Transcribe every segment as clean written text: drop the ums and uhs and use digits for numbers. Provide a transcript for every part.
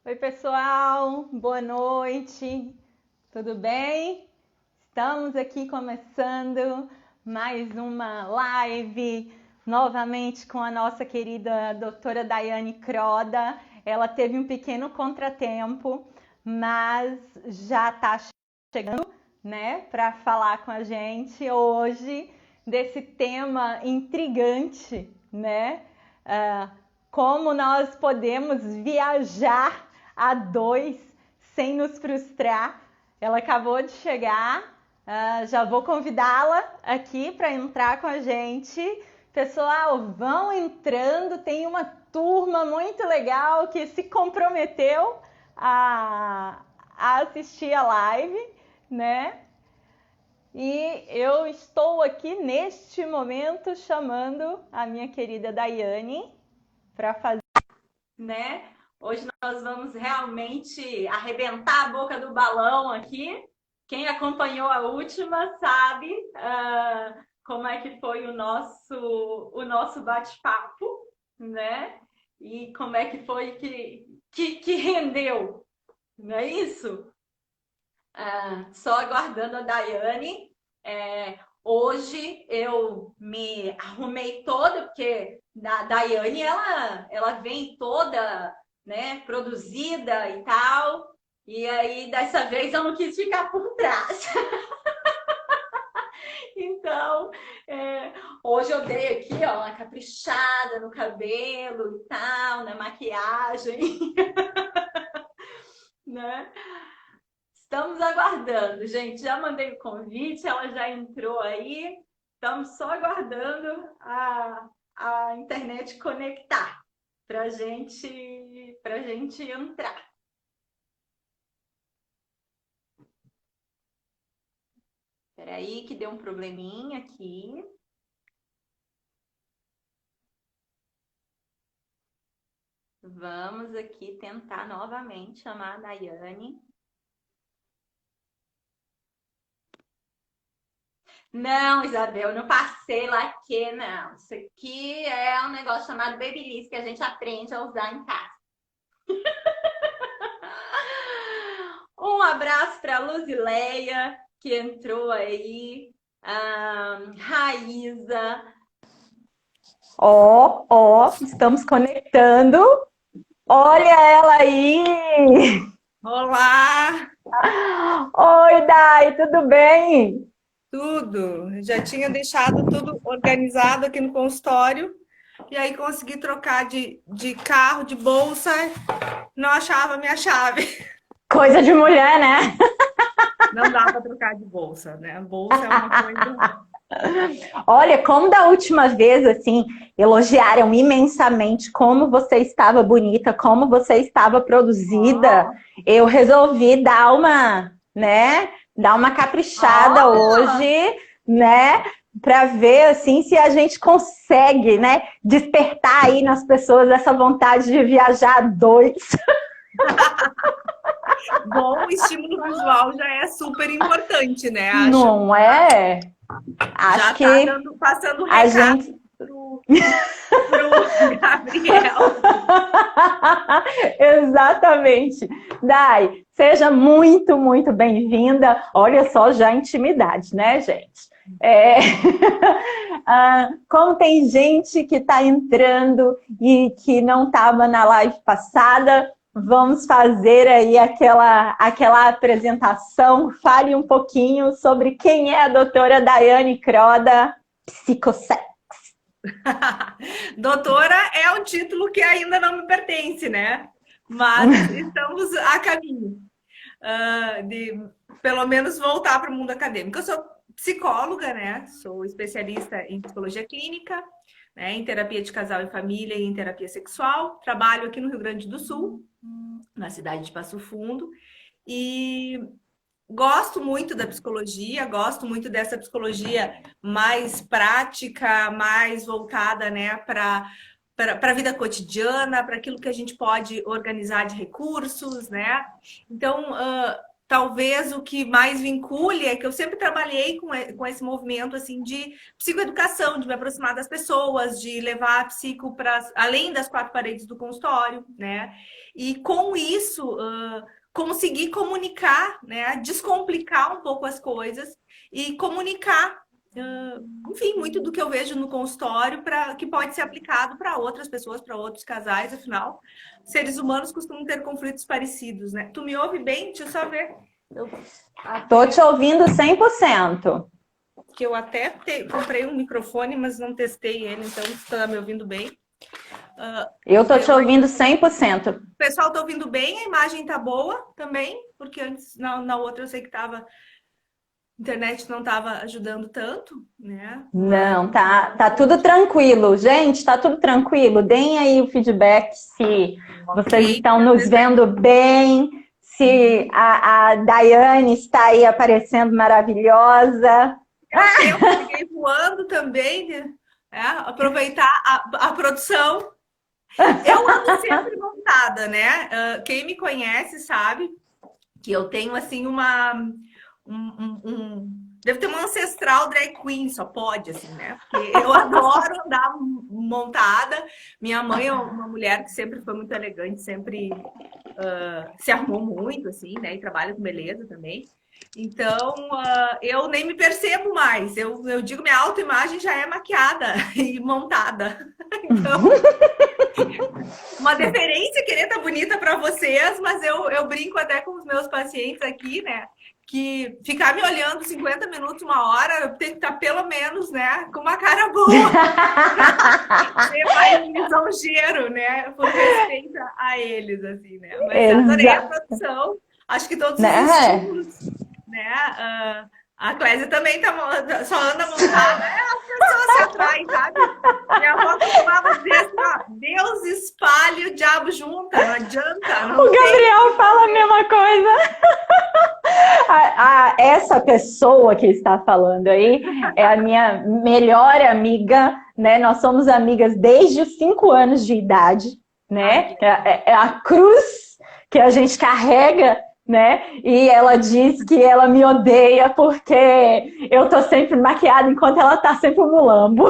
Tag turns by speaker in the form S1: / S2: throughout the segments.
S1: Oi, pessoal, boa noite, tudo bem? Estamos aqui começando mais uma live, novamente com a nossa querida doutora Daiane Croda. Ela teve um pequeno contratempo, mas já está chegando, né, para falar com a gente hoje desse tema intrigante, né? Como nós podemos viajar a dois sem nos frustrar. Ela acabou de chegar, já vou convidá-la aqui para entrar com a gente. Pessoal, vão entrando, tem uma turma muito legal que se comprometeu a assistir a live, né? E eu estou aqui neste momento chamando a minha querida Daiane para fazer, né? Hoje nós vamos realmente arrebentar a boca do balão aqui. Quem acompanhou a última sabe como é que foi o nosso bate-papo, né? E como é que foi que rendeu, não é isso? Só aguardando a Daiane. Hoje eu me arrumei toda, porque a Daiane ela vem toda, né, produzida e tal. E aí, dessa vez, eu não quis ficar por trás. Então, hoje eu dei aqui, ó, uma caprichada no cabelo e tal, na maquiagem, né? Estamos aguardando, gente. Já mandei o convite, ela já entrou aí. Estamos só aguardando a internet conectar para gente entrar. Espera aí que deu um probleminha aqui. Vamos aqui tentar novamente chamar a Daiane. Não, Isabel, eu não passei laque, não. Isso aqui é um negócio chamado Babyliss que a gente aprende a usar em casa. Um abraço para a Luzileia, que entrou aí. Raíza. Estamos conectando. Olha ela aí!
S2: Olá,
S1: Oi, Dai, tudo bem?
S2: tudo. Já tinha deixado tudo organizado aqui no consultório e aí consegui trocar de carro, de bolsa, não achava minha chave.
S1: Coisa de mulher, né?
S2: Não dá para trocar de bolsa, né? Bolsa é uma coisa.
S1: Olha, como da última vez, assim, elogiaram imensamente como você estava bonita, como você estava produzida, eu resolvi dar uma, né, dar uma caprichada hoje, né, para ver, assim, se a gente consegue, né, despertar aí nas pessoas essa vontade de viajar a dois.
S2: Bom, o estímulo visual já é super importante, né? Acho que
S1: Não é?
S2: já
S1: Acho
S2: está
S1: que
S2: dando, passando o
S1: a
S2: recado
S1: gente
S2: pro Gabriel.
S1: Exatamente. Dai, seja muito, muito bem-vinda. Olha só, já intimidade, né, gente? Como tem gente que está entrando e que não estava na live passada, vamos fazer aí aquela apresentação. Fale um pouquinho sobre quem é a doutora Daiane Croda, psicossex.
S2: Doutora é um título que ainda não me pertence, né? Mas estamos a caminho de pelo menos voltar para o mundo acadêmico. Eu sou psicóloga, né? Sou especialista em psicologia clínica, né? Em terapia de casal e família e em terapia sexual. Trabalho aqui no Rio Grande do Sul, na cidade de Passo Fundo, e gosto muito da psicologia, gosto muito dessa psicologia mais prática, mais voltada, né, para a vida cotidiana, para aquilo que a gente pode organizar de recursos, né? Então, talvez o que mais vincule é que eu sempre trabalhei com esse movimento assim de psicoeducação, de me aproximar das pessoas, de levar a psico para além das quatro paredes do consultório, né? E com isso conseguir comunicar, né? Descomplicar um pouco as coisas e comunicar, enfim, muito do que eu vejo no consultório que pode ser aplicado para outras pessoas, para outros casais, afinal, seres humanos costumam ter conflitos parecidos, né? Tu me ouve bem? Deixa eu só ver.
S1: Tô te ouvindo 100%.
S2: Que eu até comprei um microfone, mas não testei ele, então você tá me ouvindo bem?
S1: Eu tô te ouvindo 100%.
S2: O pessoal tá ouvindo bem? A imagem tá boa também? Porque antes, na outra, eu sei que a internet não estava ajudando tanto, né?
S1: Não, tá tudo tranquilo. Gente, tá tudo tranquilo. Deem aí o feedback se vocês estão nos vendo bem, se a Daiane está aí aparecendo maravilhosa.
S2: Eu fiquei voando também, né? Aproveitar a produção. Eu ando sempre montada, né? Quem me conhece sabe que eu tenho, assim, Devo ter uma ancestral drag queen, só pode, assim, né? Porque eu adoro andar montada. Minha mãe é uma mulher que sempre foi muito elegante, sempre se arrumou muito, assim, né? E trabalha com beleza também. Então, eu nem me percebo mais. Eu digo, minha autoimagem já é maquiada e montada. Então, uma deferência querer estar bonita para vocês, mas eu brinco até com os meus pacientes aqui, né? Que ficar me olhando 50 minutos, uma hora, eu tenho que estar pelo menos, né? Com uma cara boa. Ter mais lisonjeiro, né? Por respeito a eles, assim, né? Mas eu adorei a produção. Acho que todos os estímulos, né? A Clésia também só anda montada. As pessoas se atraem, sabe? Minha avó costumava dizer assim, ó, Deus espalha, o diabo junta, não adianta. Não
S1: o Gabriel fala a mesma coisa. Essa pessoa que está falando aí é a minha melhor amiga, né? Nós somos amigas desde os 5 anos de idade, né? É a cruz que a gente carrega, né? E ela diz que ela me odeia porque eu tô sempre maquiada enquanto ela tá sempre um mulambo.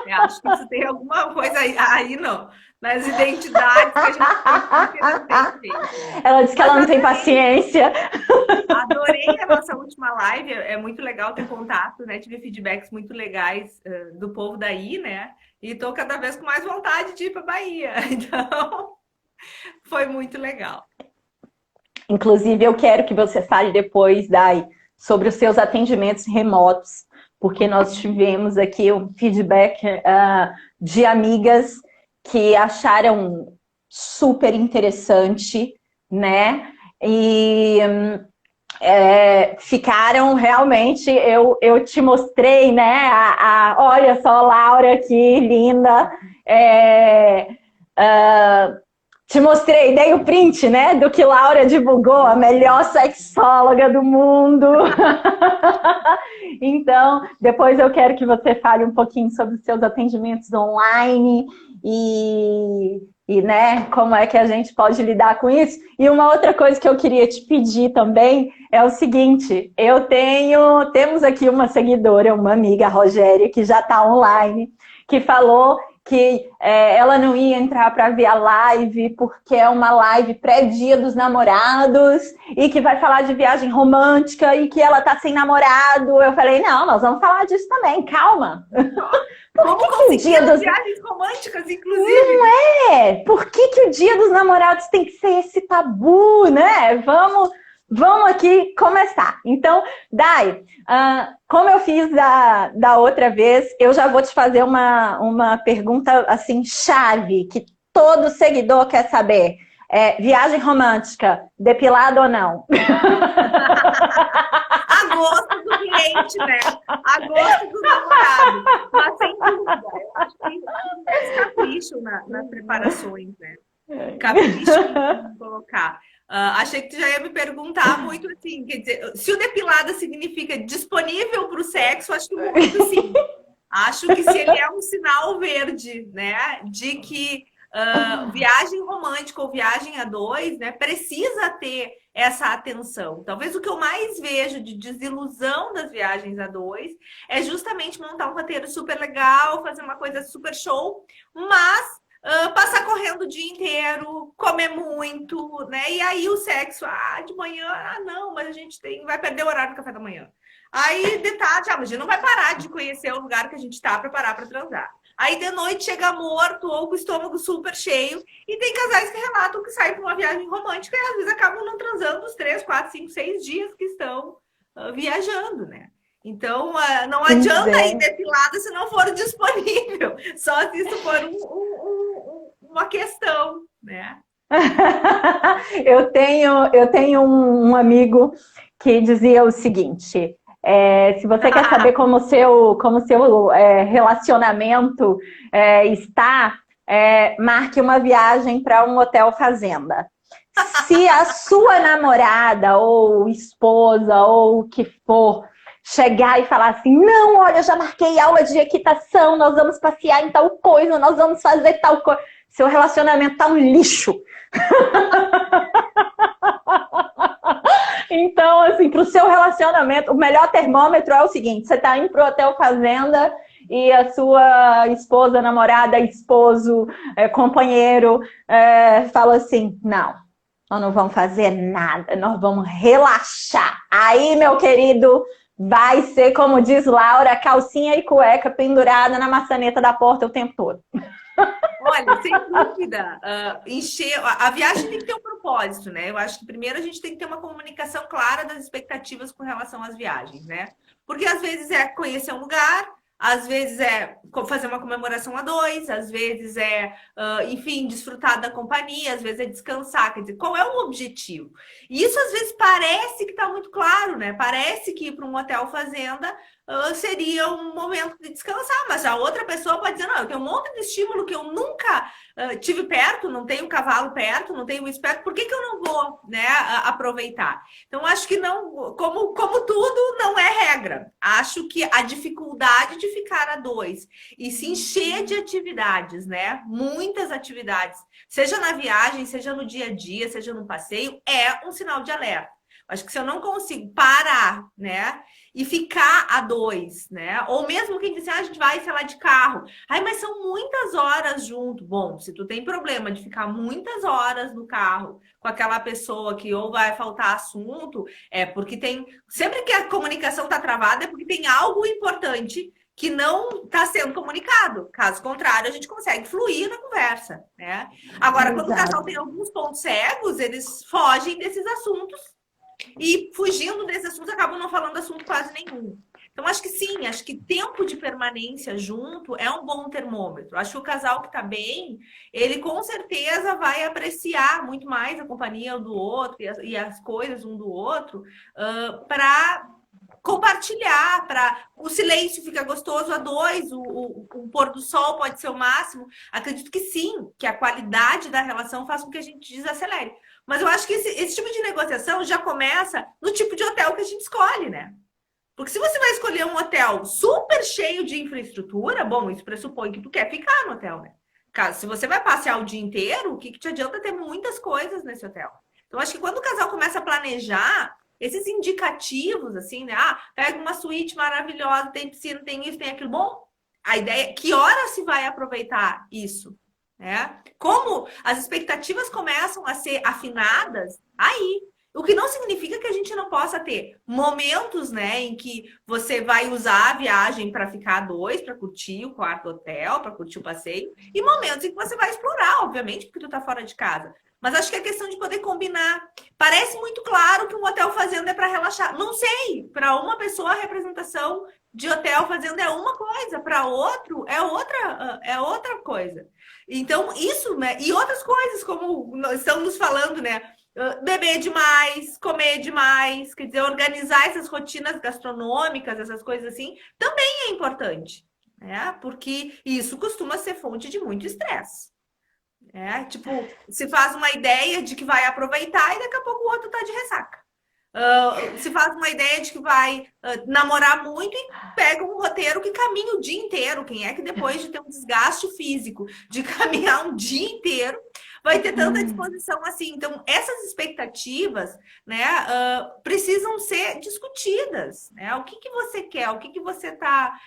S2: Eu acho que isso tem alguma coisa aí não. Nas identidades que a gente tem.
S1: Ela disse que ela não tem paciência.
S2: Adorei a nossa última live. É muito legal ter contato, né? Tive feedbacks muito legais do povo daí, né? E tô cada vez com mais vontade de ir para Bahia. Então, foi muito legal.
S1: Inclusive, eu quero que você fale depois, Dai, sobre os seus atendimentos remotos, porque nós tivemos aqui um feedback de amigas que acharam super interessante, né? E ficaram realmente, eu te mostrei, né? Olha só, Laura, que linda. Te mostrei, dei o print, né? Do que Laura divulgou, a melhor sexóloga do mundo. Então, depois eu quero que você fale um pouquinho sobre os seus atendimentos online e né, como é que a gente pode lidar com isso. E uma outra coisa que eu queria te pedir também é o seguinte, temos aqui uma seguidora, uma amiga, a Rogéria, que já está online, que falou que ela não ia entrar para ver a live porque é uma live pré-dia dos namorados e que vai falar de viagem romântica e que ela tá sem namorado. Eu falei, não, nós vamos falar disso também, calma.
S2: Por que o dia das viagens românticas, inclusive?
S1: Não é? Por que o dia dos namorados tem que ser esse tabu, né? Vamos aqui começar. Então, Dai, como eu fiz da outra vez, eu já vou te fazer uma pergunta assim, chave, que todo seguidor quer saber. Viagem romântica, depilado ou não?
S2: A gosto do cliente, né? A gosto do namorado. Mas sem dúvida, eu acho que eles capricham nas preparações, né? Capricham em colocar. Achei que tu já ia me perguntar muito assim, quer dizer, se o depilado significa disponível para o sexo, acho que muito sim. Acho que se ele é um sinal verde, né, de que viagem romântica ou viagem a dois, né, precisa ter essa atenção. Talvez o que eu mais vejo de desilusão das viagens a dois é justamente montar um roteiro super legal, fazer uma coisa super show, mas passar correndo o dia inteiro, comer muito, né? E aí o sexo, de manhã, não, mas a gente vai perder o horário do café da manhã. Aí de tarde, mas a gente não vai parar de conhecer o lugar que a gente tá para parar para transar. Aí de noite chega morto ou com o estômago super cheio. E tem casais que relatam que saem para uma viagem romântica e às vezes acabam não transando os 3, 4, 5, 6 dias que estão viajando, né? Então, não adianta ir depilada se não for disponível. Só se isso for uma questão, né?
S1: Eu tenho um amigo que dizia o seguinte: se você quer saber como o seu relacionamento está, marque uma viagem para um hotel fazenda. Se a sua namorada ou esposa ou o que for chegar e falar assim, não, olha, eu já marquei aula de equitação, nós vamos passear em tal coisa, nós vamos fazer tal coisa. Seu relacionamento tá um lixo. Então, assim, pro seu relacionamento, o melhor termômetro é o seguinte, você tá indo pro hotel fazenda e a sua esposa, namorada, esposo, companheiro, fala assim, não, nós não vamos fazer nada, nós vamos relaxar. Aí, meu querido, vai ser, como diz Laura, calcinha e cueca pendurada na maçaneta da porta o tempo todo.
S2: Olha, sem dúvida, a viagem tem que ter um propósito, né? Eu acho que primeiro a gente tem que ter uma comunicação clara das expectativas com relação às viagens, né? Porque às vezes é conhecer um lugar, às vezes é fazer uma comemoração a dois, às vezes enfim, desfrutar da companhia, às vezes é descansar. Quer dizer, qual é o objetivo? E isso às vezes parece que está muito claro, né? Parece que ir para um hotel fazenda seria um momento de descansar, mas a outra pessoa pode dizer, não, eu tenho um monte de estímulo que eu nunca tive perto, não tenho um cavalo perto, não tenho isso perto, por que eu não vou, né, aproveitar? Então, acho que não, como tudo, não é regra. Acho que a dificuldade de ficar a dois e se encher de atividades, né, muitas atividades, seja na viagem, seja no dia a dia, seja no passeio, é um sinal de alerta. Acho que se eu não consigo parar, né, e ficar a dois, né? Ou mesmo quem diz assim, a gente vai, sei lá, de carro. Ai, mas são muitas horas junto. Bom, se tu tem problema de ficar muitas horas no carro com aquela pessoa que ou vai faltar assunto, é porque tem... Sempre que a comunicação tá travada é porque tem algo importante que não está sendo comunicado. Caso contrário, a gente consegue fluir na conversa, né? Agora, quando o casal tem alguns pontos cegos, eles fogem desses assuntos e fugindo desse assunto, acabam não falando assunto quase nenhum. Então, acho que sim, acho que tempo de permanência junto é um bom termômetro. Acho que o casal que está bem, ele com certeza vai apreciar muito mais a companhia um do outro e as coisas um do outro para compartilhar, o silêncio fica gostoso a dois, o pôr do sol pode ser o máximo. Acredito que sim, que a qualidade da relação faz com que a gente desacelere. Mas eu acho que esse tipo de negociação já começa no tipo de hotel que a gente escolhe, né? Porque se você vai escolher um hotel super cheio de infraestrutura, bom, isso pressupõe que tu quer ficar no hotel, né? Se você vai passear o dia inteiro, o que te adianta ter muitas coisas nesse hotel? Então, acho que quando o casal começa a planejar, esses indicativos, assim, né? Pega uma suíte maravilhosa, tem piscina, tem isso, tem aquilo. Bom, a ideia é que hora se vai aproveitar isso? Como as expectativas começam a ser afinadas, aí. O que não significa que a gente não possa ter momentos, né, em que você vai usar a viagem para ficar a dois, para curtir o quarto do hotel, para curtir o passeio, e momentos em que você vai explorar, obviamente, porque tu tá fora de casa. Mas acho que é questão de poder combinar. Parece muito claro que um hotel fazenda é para relaxar. Não sei, para uma pessoa a representação de hotel fazenda é uma coisa, para outro é outra coisa. Então, isso, né? E outras coisas, como nós estamos falando, né? Beber demais, comer demais, quer dizer, organizar essas rotinas gastronômicas, essas coisas assim, também é importante, né? Porque isso costuma ser fonte de muito estresse. Tipo, se faz uma ideia de que vai aproveitar e daqui a pouco o outro tá de ressaca. Se faz uma ideia de que vai namorar muito e pega um roteiro que caminha o dia inteiro. Quem é que depois de ter um desgaste físico, de caminhar um dia inteiro, vai ter tanta disposição assim. Então, essas expectativas, né, precisam ser discutidas, né? O que que você quer? O que que você está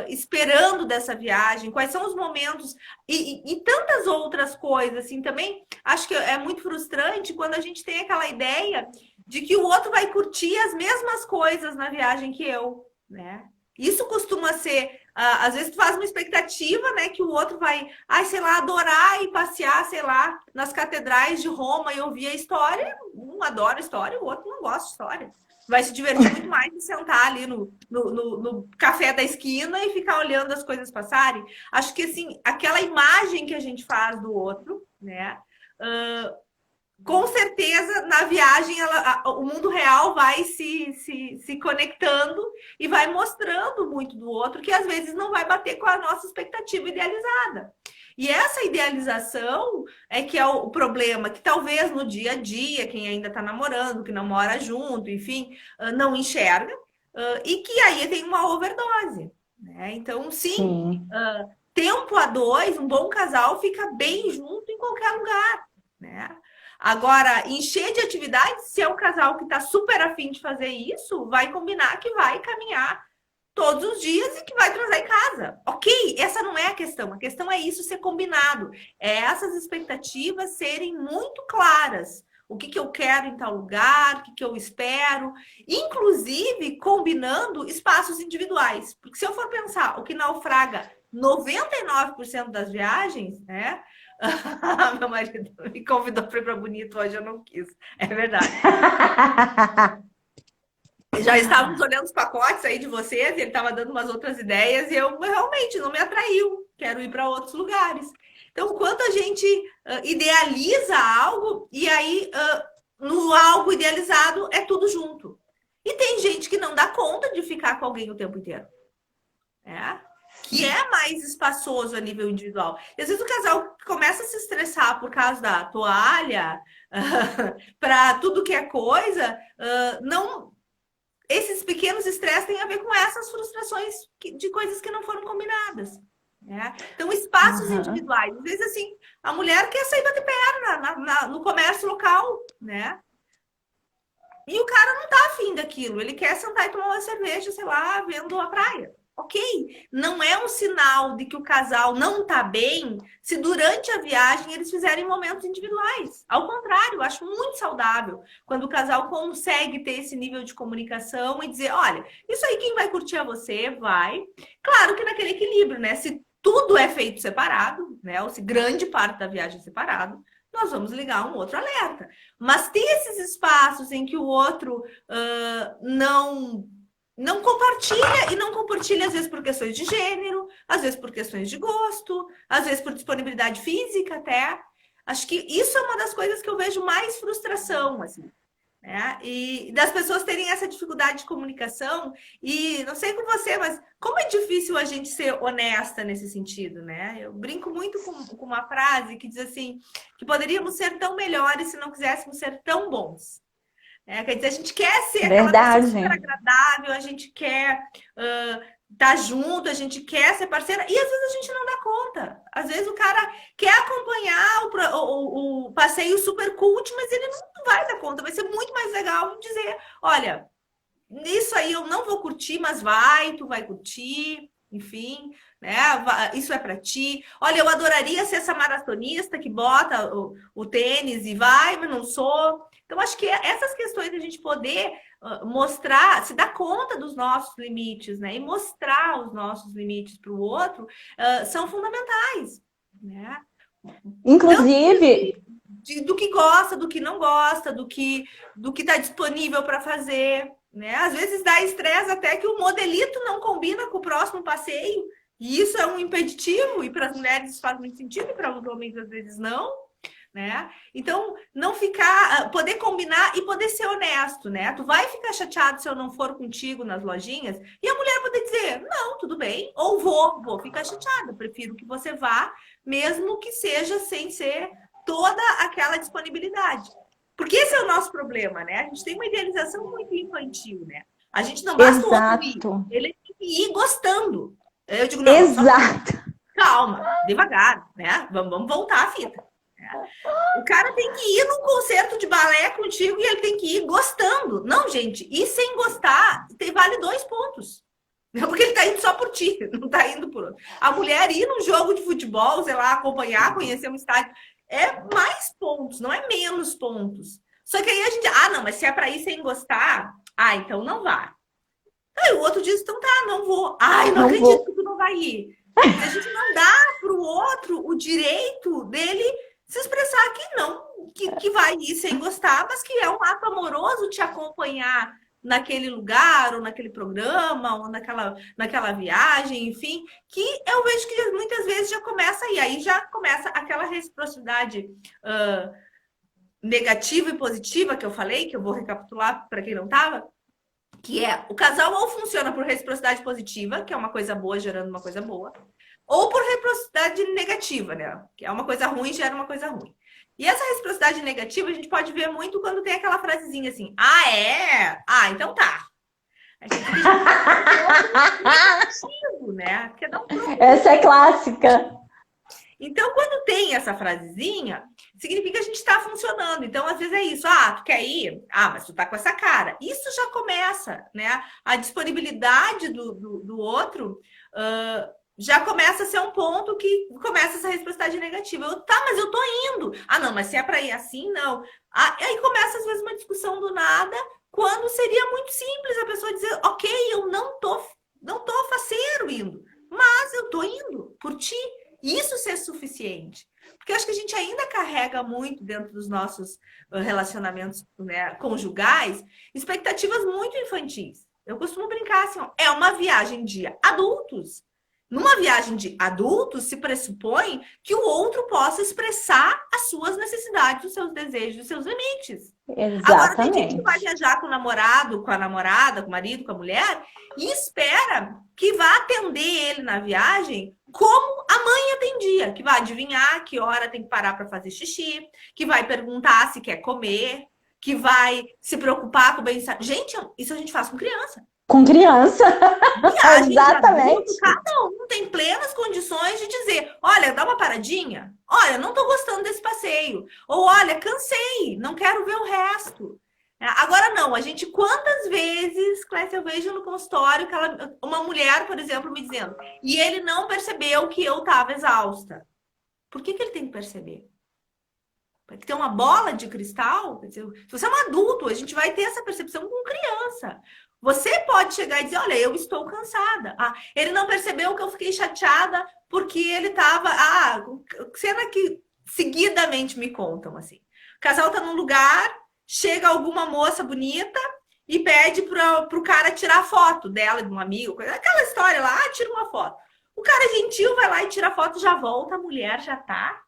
S2: esperando dessa viagem? Quais são os momentos? E tantas outras coisas, assim, também. Acho que é muito frustrante quando a gente tem aquela ideia de que o outro vai curtir as mesmas coisas na viagem que eu, né? Isso costuma ser, às vezes tu faz uma expectativa, né, que o outro vai, sei lá, adorar e passear, sei lá, nas catedrais de Roma e ouvir a história. Um adora a história, o outro não gosta de história. Vai se divertir muito mais de sentar ali no café da esquina e ficar olhando as coisas passarem. Acho que, assim, aquela imagem que a gente faz do outro, né, com certeza, na viagem, o mundo real vai se conectando e vai mostrando muito do outro, que às vezes não vai bater com a nossa expectativa idealizada. E essa idealização é que é o problema, que talvez no dia a dia, quem ainda está namorando, que não mora junto, enfim, não enxerga, e que aí tem uma overdose, né? Então, sim. Tempo a dois, um bom casal fica bem junto em qualquer lugar, né? Agora, encher de atividades, se é um casal que está super afim de fazer isso, vai combinar que vai caminhar todos os dias e que vai transar em casa. Ok, essa não é a questão. A questão é isso ser combinado. É essas expectativas serem muito claras. O que eu quero em tal lugar, o que eu espero. Inclusive, combinando espaços individuais. Porque se eu for pensar, o que naufraga 99% das viagens, né? Meu marido me convidou para ir para Bonito, hoje eu não quis. É verdade. Já estávamos olhando os pacotes aí de vocês, ele estava dando umas outras ideias e eu realmente não me atraiu. Quero ir para outros lugares. Então, quando a gente idealiza algo, e aí no algo idealizado é tudo junto. E tem gente que não dá conta de ficar com alguém o tempo inteiro. Que é mais espaçoso a nível individual. E às vezes o casal começa a se estressar por causa da toalha, para tudo que é coisa, não. Esses pequenos estresses têm a ver com essas frustrações de coisas que não foram combinadas. Né? Então, espaços individuais. Às vezes, assim, a mulher quer sair bater perna no comércio local, né? E o cara não tá afim daquilo. Ele quer sentar e tomar uma cerveja, sei lá, vendo a praia. Ok, não é um sinal de que o casal não tá bem se durante a viagem eles fizerem momentos individuais. Ao contrário, eu acho muito saudável quando o casal consegue ter esse nível de comunicação e dizer, olha, isso aí quem vai curtir é você, vai. Claro que naquele equilíbrio, né? Se tudo é feito separado, né? Ou se grande parte da viagem é separado, nós vamos ligar um outro alerta. Mas tem esses espaços em que o outro não compartilha, e não compartilha às vezes por questões de gênero, às vezes por questões de gosto, às vezes por disponibilidade física até. Acho que isso é uma das coisas que eu vejo mais frustração, assim, né? E das pessoas terem essa dificuldade de comunicação. E não sei com você, mas como é difícil a gente ser honesta nesse sentido, né? Eu brinco muito com uma frase que diz assim, que poderíamos ser tão melhores se não quiséssemos ser tão bons. Quer dizer, a gente quer ser aquela pessoa super agradável, a gente quer estar junto, a gente quer ser parceira, e às vezes a gente não dá conta. Às vezes o cara quer acompanhar o passeio super cult, mas ele não vai dar conta. Vai ser muito mais legal dizer, olha, isso aí eu não vou curtir, mas tu vai curtir, enfim, né? Isso é para ti. Olha, eu adoraria ser essa maratonista que bota o tênis e vai, mas não sou. Então, acho que essas questões de a gente poder mostrar, se dar conta dos nossos limites, né? E mostrar os nossos limites para o outro são fundamentais, né?
S1: Inclusive...
S2: do que gosta, do que não gosta, do que está disponível para fazer, né? Às vezes dá estresse até que o modelito não combina com o próximo passeio, e isso é um impeditivo, e para as mulheres faz muito sentido, e para os homens às vezes não. Né? Então, não ficar, poder combinar e poder ser honesto, né? Tu vai ficar chateado se eu não for contigo nas lojinhas, e a mulher poder dizer, não, tudo bem, ou vou ficar chateada, prefiro que você vá, mesmo que seja sem ser toda aquela disponibilidade. Porque esse é o nosso problema, né? A gente tem uma idealização muito infantil, né? A gente não basta o outro ir, ele tem que ir gostando. Eu digo, não,
S1: exato.
S2: Calma, devagar, né? Vamos voltar à fita. O cara tem que ir num concerto de balé contigo e ele tem que ir gostando. Não, gente, e sem gostar, vale 2 pontos. Porque ele tá indo só por ti, não tá indo por outro. A mulher ir num jogo de futebol, sei lá, acompanhar, conhecer um estádio, é mais pontos, não é menos pontos. Só que aí a gente, não, mas se é pra ir sem gostar, então não vá. Aí o outro diz, então tá, não vou. Ai, não acredito que tu não vai ir. Se a gente não dá pro outro o direito dele se expressar que não, que vai ir sem gostar, mas que é um ato amoroso te acompanhar naquele lugar, ou naquele programa, ou naquela viagem, enfim, que eu vejo que muitas vezes já começa aí já começa aquela reciprocidade negativa e positiva que eu falei, que eu vou recapitular para quem não estava, que é o casal ou funciona por reciprocidade positiva, que é uma coisa boa gerando uma coisa boa, ou por reciprocidade negativa, né? Que é uma coisa ruim gera uma coisa ruim. E essa reciprocidade negativa a gente pode ver muito quando tem aquela frasezinha assim: é? Então tá. A gente negativo, né? Porque não
S1: essa é clássica.
S2: Então, quando tem essa frasezinha, significa que a gente está funcionando. Então, às vezes é isso. Tu quer ir? Mas tu tá com essa cara. Isso já começa, né? A disponibilidade do outro já começa a ser um ponto que começa essa reciprocidade negativa. Mas eu tô indo. Não, mas se é para ir assim, não. Aí começa, às vezes, uma discussão do nada, quando seria muito simples a pessoa dizer, ok, eu não tô faceiro indo, mas eu tô indo por ti. Isso ser suficiente. Porque eu acho que a gente ainda carrega muito dentro dos nossos relacionamentos, né, conjugais, expectativas muito infantis. Eu costumo brincar assim, é uma viagem de adultos. Numa viagem de adultos, se pressupõe que o outro possa expressar as suas necessidades, os seus desejos, os seus limites.
S1: Exatamente.
S2: Agora, tem gente que vai viajar com o namorado, com a namorada, com o marido, com a mulher, e espera que vá atender ele na viagem como a mãe atendia, que vai adivinhar que hora tem que parar para fazer xixi, que vai perguntar se quer comer, que vai se preocupar com o bem-estar. Gente, isso a gente faz com criança.
S1: Com criança.
S2: Exatamente. Adulto, cada um tem plenas condições de dizer, olha, dá uma paradinha. Olha, não tô gostando desse passeio. Ou, olha, cansei, não quero ver o resto. Agora, não. A gente, quantas vezes, Clécia, eu vejo no consultório que uma mulher, por exemplo, me dizendo, e ele não percebeu que eu estava exausta. Por que ele tem que perceber? Porque tem uma bola de cristal. Se você é um adulto, a gente vai ter essa percepção com criança. Você pode chegar e dizer, olha, eu estou cansada. Ele não percebeu que eu fiquei chateada porque ele estava... cena que seguidamente me contam, assim. O casal está num lugar, chega alguma moça bonita e pede para o cara tirar foto dela, de um amigo. Aquela história lá, tira uma foto. O cara gentil vai lá e tira a foto, já volta, a mulher já tá...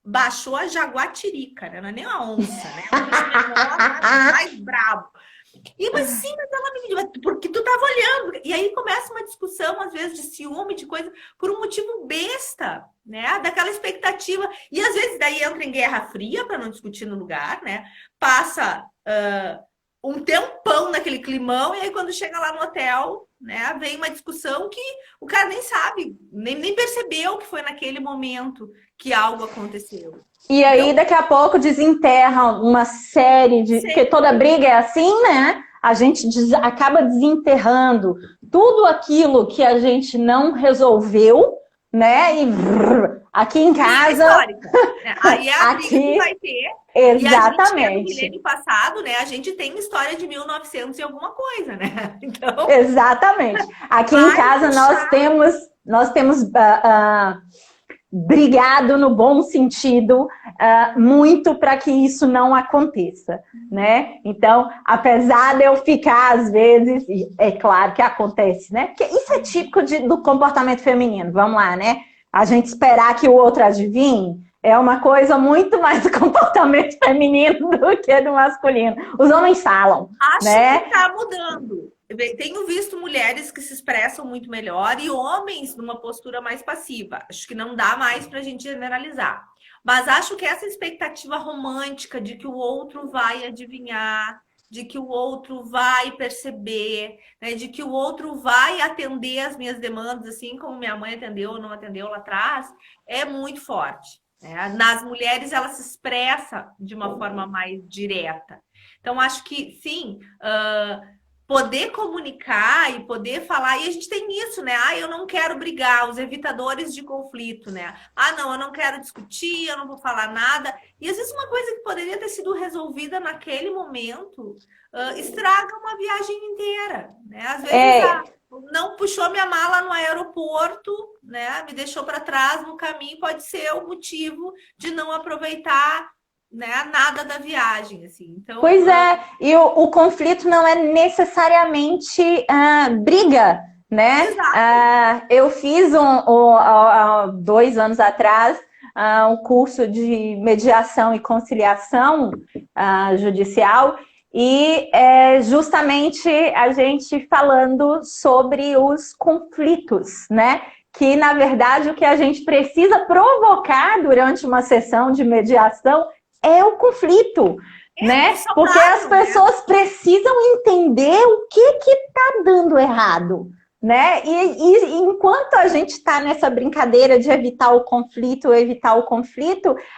S2: Baixou a jaguatirica, né? Não é nem uma onça, né? Mais brabo. Mas sim, mas ela me diz, porque tu tava olhando. E aí começa uma discussão, às vezes, de ciúme, de coisa, por um motivo besta, né? Daquela expectativa. E às vezes daí entra em guerra fria, para não discutir no lugar, né? Passa um tempão naquele climão, e aí quando chega lá no hotel, né? Vem uma discussão que o cara nem sabe, nem percebeu que foi naquele momento que algo aconteceu.
S1: E aí, daqui a pouco, desenterra uma série de... Porque toda briga é assim, né? A gente acaba desenterrando tudo aquilo que a gente não resolveu, né? E aqui em casa...
S2: Aí é a briga que vai ter.
S1: Exatamente.
S2: E a gente, no passado, né? A gente tem história de 1900 e alguma coisa, né? Então...
S1: Exatamente. Aqui em casa nós temos brigado no bom sentido muito para que isso não aconteça, né? Então, apesar de eu ficar às vezes, é claro que acontece, né? Porque isso é típico do comportamento feminino, vamos lá, né? A gente esperar que o outro adivinhe é uma coisa muito mais do comportamento feminino do que do masculino. Os homens falam, né?
S2: Que tá mudando. Tenho visto mulheres que se expressam muito melhor e homens numa postura mais passiva. Acho que não dá mais para a gente generalizar. Mas acho que essa expectativa romântica de que o outro vai adivinhar, de que o outro vai perceber, né, de que o outro vai atender as minhas demandas, assim como minha mãe atendeu ou não atendeu lá atrás, é muito forte. né? Nas mulheres, ela se expressa de uma forma mais direta. Então, acho que, sim, poder comunicar e poder falar, e a gente tem isso, né? Ah, eu não quero brigar, os evitadores de conflito, né? Ah, não, eu não quero discutir, eu não vou falar nada. E às vezes uma coisa que poderia ter sido resolvida naquele momento, estraga uma viagem inteira, né? Às vezes, não puxou minha mala no aeroporto, né? Me deixou para trás no caminho, pode ser o motivo de não aproveitar, né, nada da viagem, assim. Então,
S1: pois é, e o conflito não é necessariamente briga, né? Eu fiz 2 anos atrás um curso de mediação e conciliação judicial e justamente a gente falando sobre os conflitos, né? Que, na verdade, o que a gente precisa provocar durante uma sessão de mediação é o conflito, né? Porque as pessoas precisam entender o que está dando errado, né? E enquanto a gente está nessa brincadeira de evitar o conflito,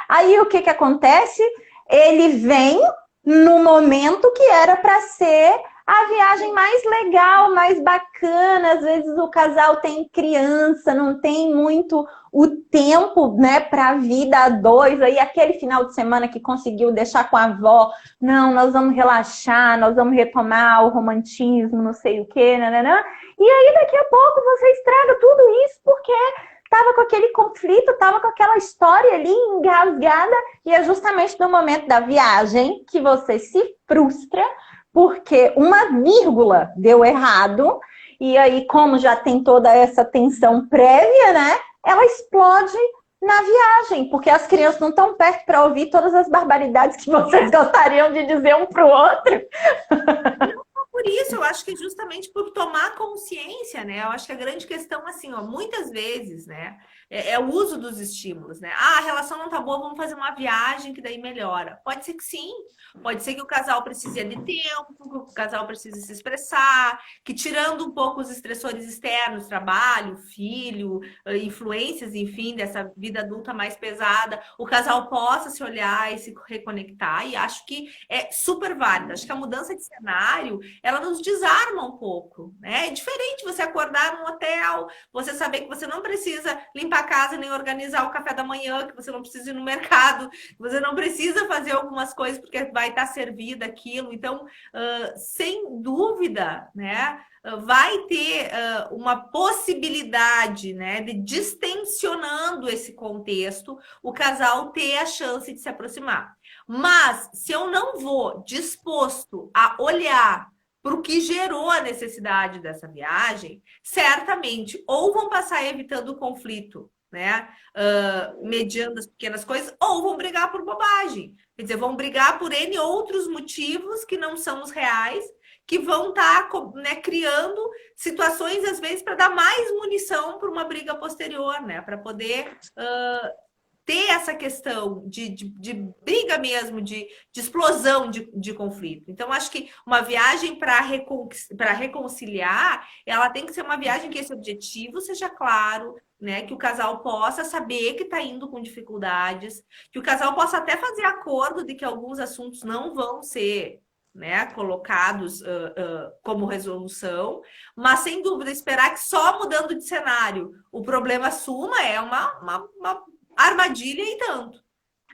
S1: aí o que acontece? Ele vem no momento que era para ser a viagem mais legal, mais bacana. Às vezes o casal tem criança, não tem muito o tempo, né, para a vida a dois. Aí aquele final de semana que conseguiu deixar com a avó, não, nós vamos relaxar, nós vamos retomar o romantismo, não sei o quê, nananã. E aí daqui a pouco você estraga tudo isso porque estava com aquele conflito, estava com aquela história ali engasgada, e é justamente no momento da viagem que você se frustra porque uma vírgula deu errado, e aí, como já tem toda essa tensão prévia, né, ela explode na viagem, porque as crianças não estão perto para ouvir todas as barbaridades que vocês gostariam de dizer um para o outro.
S2: Por isso, eu acho que justamente por tomar consciência, né? Eu acho que a grande questão, assim, ó, muitas vezes, né, é o uso dos estímulos, né? Ah, a relação não tá boa, vamos fazer uma viagem que daí melhora. Pode ser que sim, pode ser que o casal precise de tempo, que o casal precise se expressar, que tirando um pouco os estressores externos, trabalho, filho, influências, enfim, dessa vida adulta mais pesada, o casal possa se olhar e se reconectar, e acho que é super válido. Acho que a mudança de cenário, ela nos desarma um pouco, né? É diferente você acordar num hotel, você saber que você não precisa limpar a casa nem organizar o café da manhã, que você não precisa ir no mercado, que você não precisa fazer algumas coisas porque vai estar servida aquilo. Então, sem dúvida, né? Vai ter uma possibilidade, né, de distensionando esse contexto, o casal ter a chance de se aproximar. Mas se eu não vou disposto a olhar para o que gerou a necessidade dessa viagem, certamente ou vão passar evitando o conflito, né? Mediando as pequenas coisas, ou vão brigar por bobagem. Quer dizer, vão brigar por N outros motivos que não são os reais, que vão estar, né, criando situações, às vezes, para dar mais munição para uma briga posterior, né? Para poder ter essa questão de briga mesmo, de explosão de conflito. Então, acho que uma viagem para reconciliar, ela tem que ser uma viagem que esse objetivo seja claro, né? Que o casal possa saber que está indo com dificuldades, que o casal possa até fazer acordo de que alguns assuntos não vão ser, né, colocados como resolução, mas sem dúvida esperar que só mudando de cenário o problema suma é uma armadilha e tanto.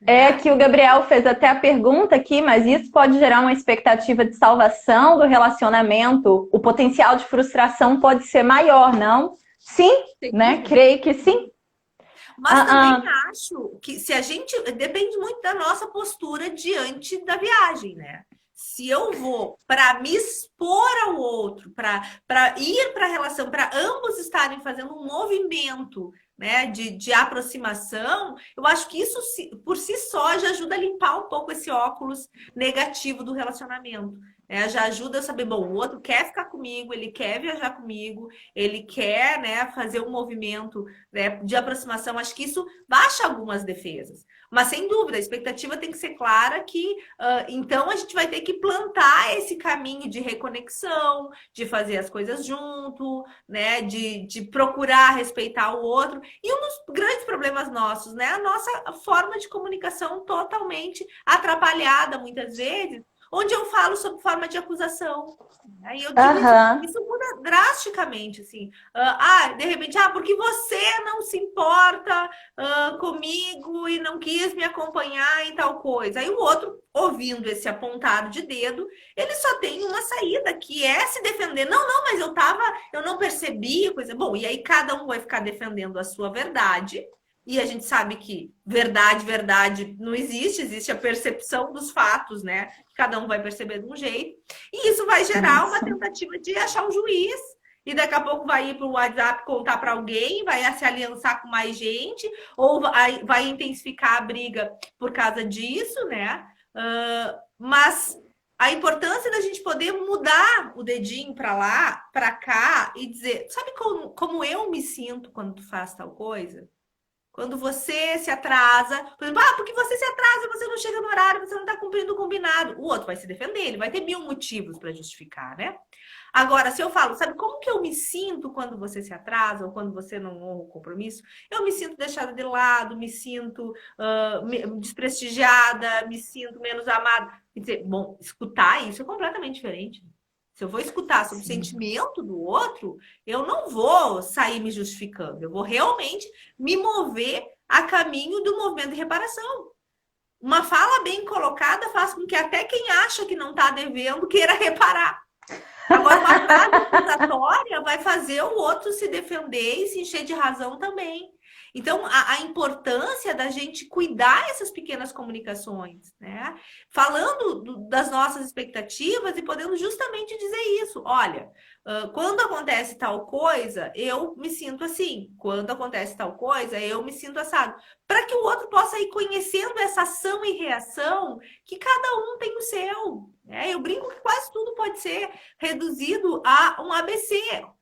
S1: É que o Gabriel fez até a pergunta aqui, mas isso pode gerar uma expectativa de salvação do relacionamento? O potencial de frustração pode ser maior, não? Sim, né? Creio que sim.
S2: Mas também acho que se a gente... Depende muito da nossa postura diante da viagem, né? Se eu vou para me expor ao outro, para ir para a relação, para ambos estarem fazendo um movimento, né, de aproximação, eu acho que isso por si só já ajuda a limpar um pouco esse óculos negativo do relacionamento. né? Já ajuda a saber, bom, o outro quer ficar comigo, ele quer viajar comigo, ele quer, né, fazer um movimento, né, de aproximação. Acho que isso baixa algumas defesas. Mas, sem dúvida, a expectativa tem que ser clara que, então, a gente vai ter que plantar esse caminho de reconexão, de fazer as coisas junto, né, de procurar respeitar o outro. E um dos grandes problemas nossos, né, a nossa forma de comunicação totalmente atrapalhada, muitas vezes, onde eu falo sobre forma de acusação. Aí eu digo isso muda drasticamente, assim. De repente, porque você não se importa comigo e não quis me acompanhar em tal coisa. Aí o outro, ouvindo esse apontado de dedo, ele só tem uma saída, que é se defender. Não, mas eu não percebi, coisa. Bom, e aí cada um vai ficar defendendo a sua verdade. E a gente sabe que verdade não existe, existe a percepção dos fatos, né? Cada um vai perceber de um jeito. E isso vai gerar uma tentativa de achar um juiz. E daqui a pouco vai ir para o WhatsApp contar para alguém, vai se aliançar com mais gente, ou vai intensificar a briga por causa disso, né? Mas a importância da gente poder mudar o dedinho para lá, para cá, e dizer, sabe como eu me sinto quando tu faz tal coisa? Quando você se atrasa, por exemplo, porque você se atrasa, você não chega no horário, você não está cumprindo o combinado. O outro vai se defender, ele vai ter 1000 motivos para justificar, né? Agora, se eu falo, sabe como que eu me sinto quando você se atrasa ou quando você não honra o compromisso? Eu me sinto deixada de lado, me sinto desprestigiada, me sinto menos amada. Quer dizer, bom, escutar isso é completamente diferente. Se eu vou escutar sobre o sentimento do outro, eu não vou sair me justificando. Eu vou realmente me mover a caminho do movimento de reparação. Uma fala bem colocada faz com que até quem acha que não está devendo queira reparar. Agora, uma frase acusatória vai fazer o outro se defender e se encher de razão também. Então, a importância da gente cuidar essas pequenas comunicações, né? Falando das nossas expectativas e podendo justamente dizer isso. Olha, quando acontece tal coisa, eu me sinto assim. Quando acontece tal coisa, eu me sinto assado. Para que o outro possa ir conhecendo essa ação e reação, que cada um tem o seu. Eu brinco que quase tudo pode ser reduzido a um ABC,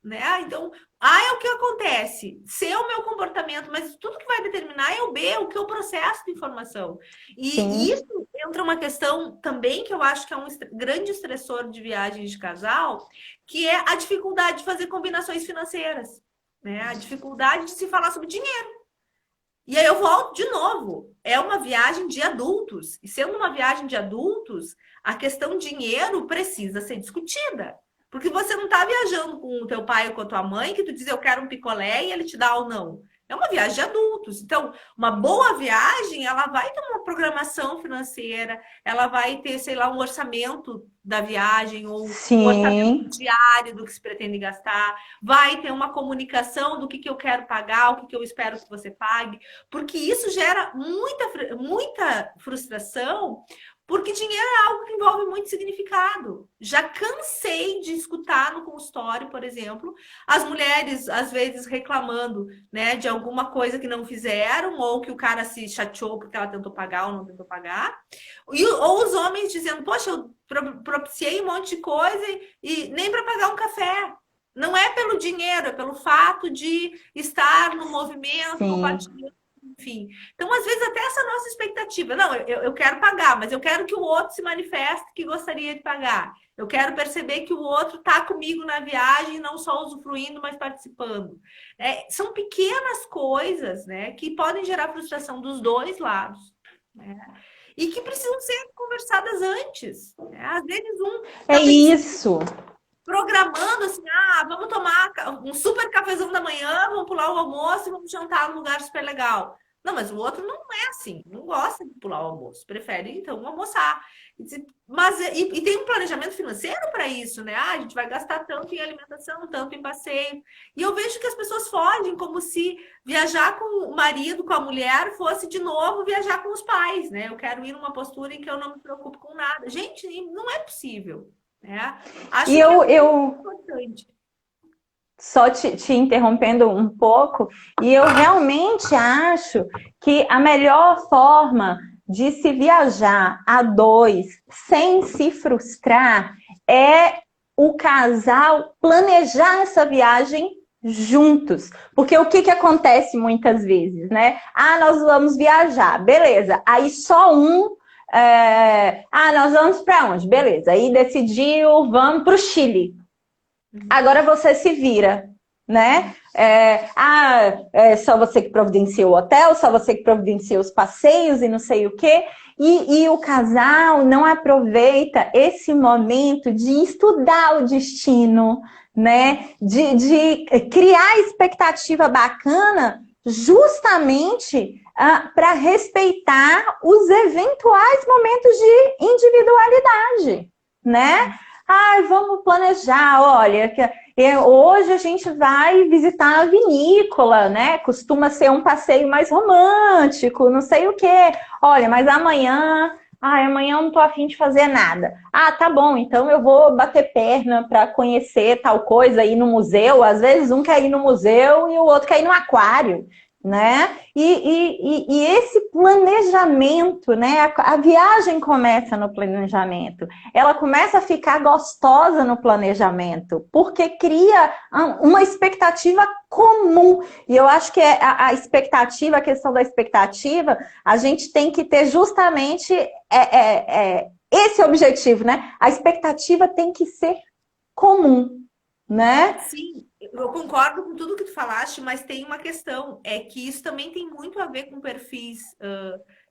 S2: né? Então, A é o que acontece, C é o meu comportamento, mas tudo que vai determinar é o B, o que eu processo de informação. E isso entra uma questão também que eu acho que é um grande estressor de viagens de casal, que é a dificuldade de fazer combinações financeiras, né? A dificuldade de se falar sobre dinheiro. E aí eu volto de novo. É uma viagem de adultos. E sendo uma viagem de adultos, a questão dinheiro precisa ser discutida. Porque você não está viajando com o teu pai ou com a tua mãe que tu diz eu quero um picolé e ele te dá ou não. É uma viagem de adultos. Então, uma boa viagem, ela vai ter uma programação financeira, ela vai ter, sei lá, um orçamento da viagem ou um orçamento diário do que se pretende gastar. Vai ter uma comunicação do que eu quero pagar, o que eu espero que você pague. Porque isso gera muita frustração, porque dinheiro é algo que envolve muito significado. Já cansei de escutar no consultório, por exemplo, as mulheres, às vezes, reclamando, né, de alguma coisa que não fizeram, ou que o cara se chateou porque ela tentou pagar ou não tentou pagar. Ou os homens dizendo, poxa, eu propiciei um monte de coisa e nem para pagar um café. Não é pelo dinheiro, é pelo fato de estar no movimento, compartilhando. Enfim, então às vezes até essa nossa expectativa, não, eu quero pagar, mas eu quero que o outro se manifeste que gostaria de pagar. Eu quero perceber que o outro está comigo na viagem, não só usufruindo, mas participando. São pequenas coisas, né, que podem gerar frustração dos dois lados, né, e que precisam ser conversadas antes. Né? Às vezes
S1: isso.
S2: Programando assim, vamos tomar um super cafezão da manhã, vamos pular o almoço e vamos jantar num lugar super legal. Não, mas o outro não é assim, não gosta de pular o almoço, prefere então almoçar. Mas e tem um planejamento financeiro para isso, né? A gente vai gastar tanto em alimentação, tanto em passeio. E eu vejo que as pessoas fogem como se viajar com o marido, com a mulher, fosse de novo viajar com os pais, né? Eu quero ir numa postura em que eu não me preocupo com nada. Gente, não é possível. Acho que é muito importante.
S1: Só te interrompendo um pouco, e eu realmente acho que a melhor forma de se viajar a dois sem se frustrar é o casal planejar essa viagem juntos. Porque o que acontece muitas vezes, né? Ah, nós vamos viajar, beleza. Aí só nós vamos para onde? Beleza. Aí decidiu, vamos para o Chile. Agora você se vira, né? Só você que providencia o hotel, só você que providencia os passeios e não sei o quê. E o casal não aproveita esse momento de estudar o destino, né? De criar expectativa bacana justamente para respeitar os eventuais momentos de individualidade, né? Vamos planejar, olha, hoje a gente vai visitar a vinícola, né? Costuma ser um passeio mais romântico, não sei o quê. Olha, mas amanhã eu não tô afim de fazer nada. Tá bom, então eu vou bater perna para conhecer tal coisa, ir no museu. Às vezes um quer ir no museu e o outro quer ir no aquário, né? E esse planejamento, né? A viagem começa no planejamento. Ela começa a ficar gostosa no planejamento, porque cria uma expectativa comum. E eu acho que a expectativa, a questão da expectativa, a gente tem que ter justamente esse objetivo, né? A expectativa tem que ser comum, né?
S2: Sim, eu concordo com tudo que tu falaste, mas tem uma questão, é que isso também tem muito a ver com perfis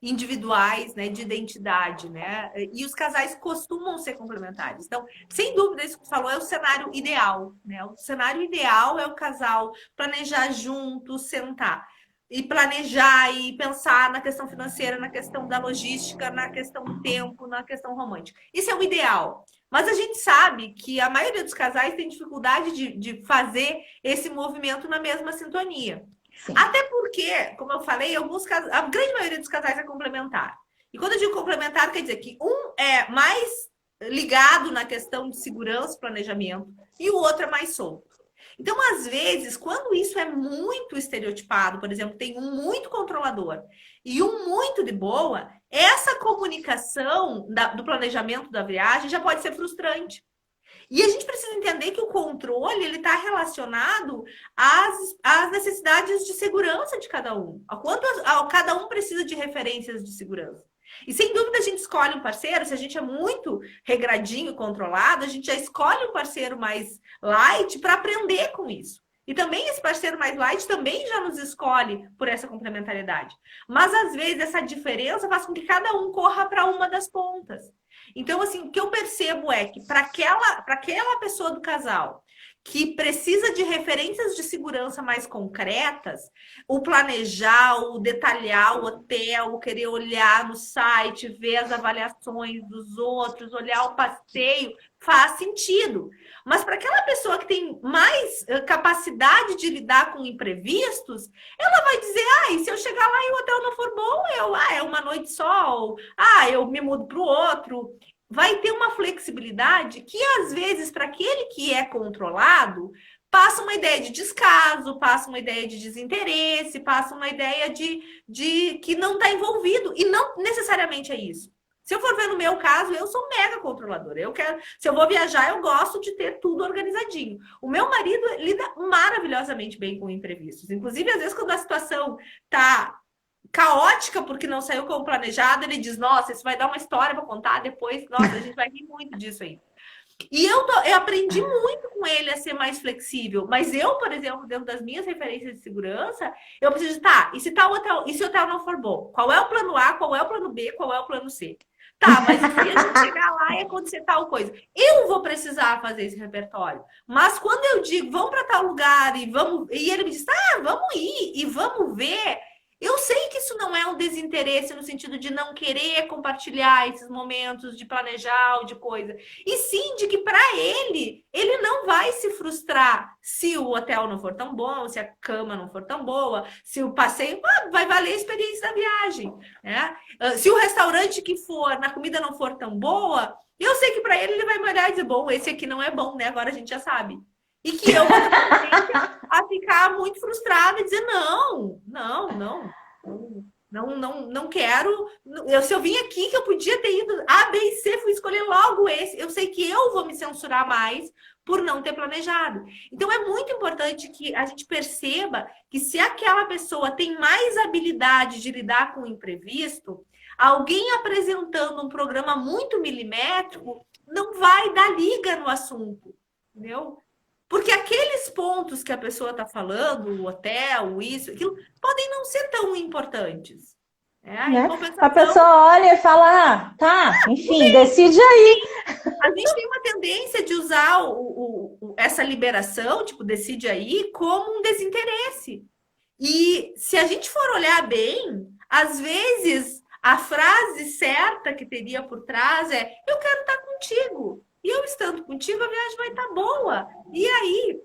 S2: individuais, né, de identidade, né? E os casais costumam ser complementares. Então, sem dúvida, isso que tu falou é o cenário ideal, né? O cenário ideal é o casal planejar junto, sentar e planejar e pensar na questão financeira, na questão da logística, na questão do tempo, na questão romântica. Isso é o ideal. Mas a gente sabe que a maioria dos casais tem dificuldade de fazer esse movimento na mesma sintonia. Sim. Até porque, como eu falei, a grande maioria dos casais é complementar. E quando eu digo complementar, quer dizer que um é mais ligado na questão de segurança e planejamento e o outro é mais solto. Então, às vezes, quando isso é muito estereotipado, por exemplo, tem um muito controlador e um muito de boa, essa comunicação do planejamento da viagem já pode ser frustrante. E a gente precisa entender que o controle ele está relacionado às necessidades de segurança de cada um. Cada um precisa de referências de segurança. E sem dúvida a gente escolhe um parceiro, se a gente é muito regradinho, controlado, a gente já escolhe um parceiro mais light para aprender com isso. E também esse parceiro mais light também já nos escolhe por essa complementariedade. Mas às vezes essa diferença faz com que cada um corra para uma das pontas. Então, assim, o que eu percebo é que para aquela pessoa do casal que precisa de referências de segurança mais concretas, o planejar, o detalhar o hotel, o querer olhar no site, ver as avaliações dos outros, olhar o passeio, faz sentido. Mas para aquela pessoa que tem mais capacidade de lidar com imprevistos, ela vai dizer, e se eu chegar lá e o hotel não for bom, é uma noite só, eu me mudo para o outro. Vai ter uma flexibilidade que, às vezes, para aquele que é controlado, passa uma ideia de descaso, passa uma ideia de desinteresse, passa uma ideia de que não está envolvido. E não necessariamente é isso. Se eu for ver no meu caso, eu sou mega controladora. Se eu vou viajar, eu gosto de ter tudo organizadinho. O meu marido lida maravilhosamente bem com imprevistos. Inclusive, às vezes, quando a situação está caótica porque não saiu como planejado, ele diz, nossa, isso vai dar uma história para contar depois, nossa, a gente vai rir muito disso aí. E eu aprendi muito com ele a ser mais flexível, mas eu, por exemplo, dentro das minhas referências de segurança, eu preciso, e se o hotel não for bom? Qual é o plano A, qual é o plano B, qual é o plano C? Mas se a gente chegar lá e acontecer tal coisa, eu vou precisar fazer esse repertório. Mas quando eu digo, vamos para tal lugar e ele me diz, vamos ir e vamos ver. Eu sei que isso não é um desinteresse no sentido de não querer compartilhar esses momentos de planejar ou de coisa. E sim de que para ele não vai se frustrar se o hotel não for tão bom, se a cama não for tão boa, se o passeio vai valer a experiência da viagem, né? Se o restaurante que for, na comida não for tão boa, eu sei que para ele vai me olhar e dizer, bom, esse aqui não é bom, né? Agora a gente já sabe. E que eu vou a ficar muito frustrada e dizer, não. Não quero. Se eu vim aqui, que eu podia ter ido A, B e C, fui escolher logo esse. Eu sei que eu vou me censurar mais por não ter planejado. Então, é muito importante que a gente perceba que se aquela pessoa tem mais habilidade de lidar com o imprevisto, alguém apresentando um programa muito milimétrico não vai dar liga no assunto, entendeu? Porque aqueles pontos que a pessoa está falando, o hotel, isso, aquilo, podem não ser tão importantes. Em
S1: Né?
S2: compensação,
S1: A pessoa olha e fala, tá, enfim, decide aí.
S2: a gente tem uma tendência de usar essa liberação, tipo, decide aí, como um desinteresse. E se a gente for olhar bem, às vezes a frase certa que teria por trás é: eu quero estar contigo. E eu estando contigo, a viagem vai estar boa. E aí,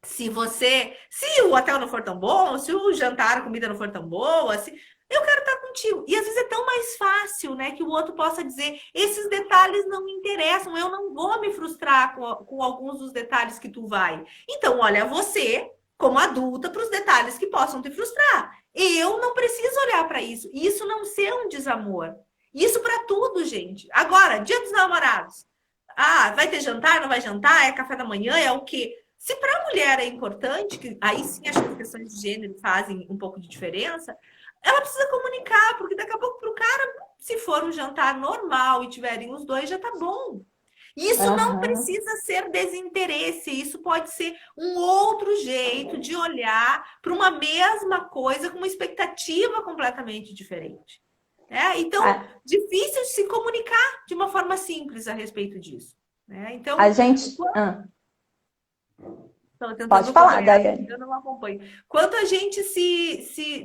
S2: se o hotel não for tão bom, se o jantar, a comida não for tão boa, eu quero estar contigo. E às vezes é tão mais fácil, né, que o outro possa dizer: esses detalhes não me interessam, eu não vou me frustrar com alguns dos detalhes que tu vai. Então, olha, você, como adulta, para os detalhes que possam te frustrar. Eu não preciso olhar para isso. E isso não ser um desamor. Isso para tudo, gente. Agora, Dia dos Namorados. Ah, vai ter jantar, não vai jantar? É café da manhã? É o quê? Se para a mulher é importante, que aí sim acho que as questões de gênero fazem um pouco de diferença, ela precisa comunicar, porque daqui a pouco para o cara, se for um jantar normal e tiverem os dois, já tá bom. Isso não precisa ser desinteresse, isso pode ser um outro jeito de olhar para uma mesma coisa com uma expectativa completamente diferente. Então, difícil de se comunicar de uma forma simples a respeito disso. Então,
S1: a gente...
S2: Pode falar, Daiane. Eu não acompanho. Quanto a gente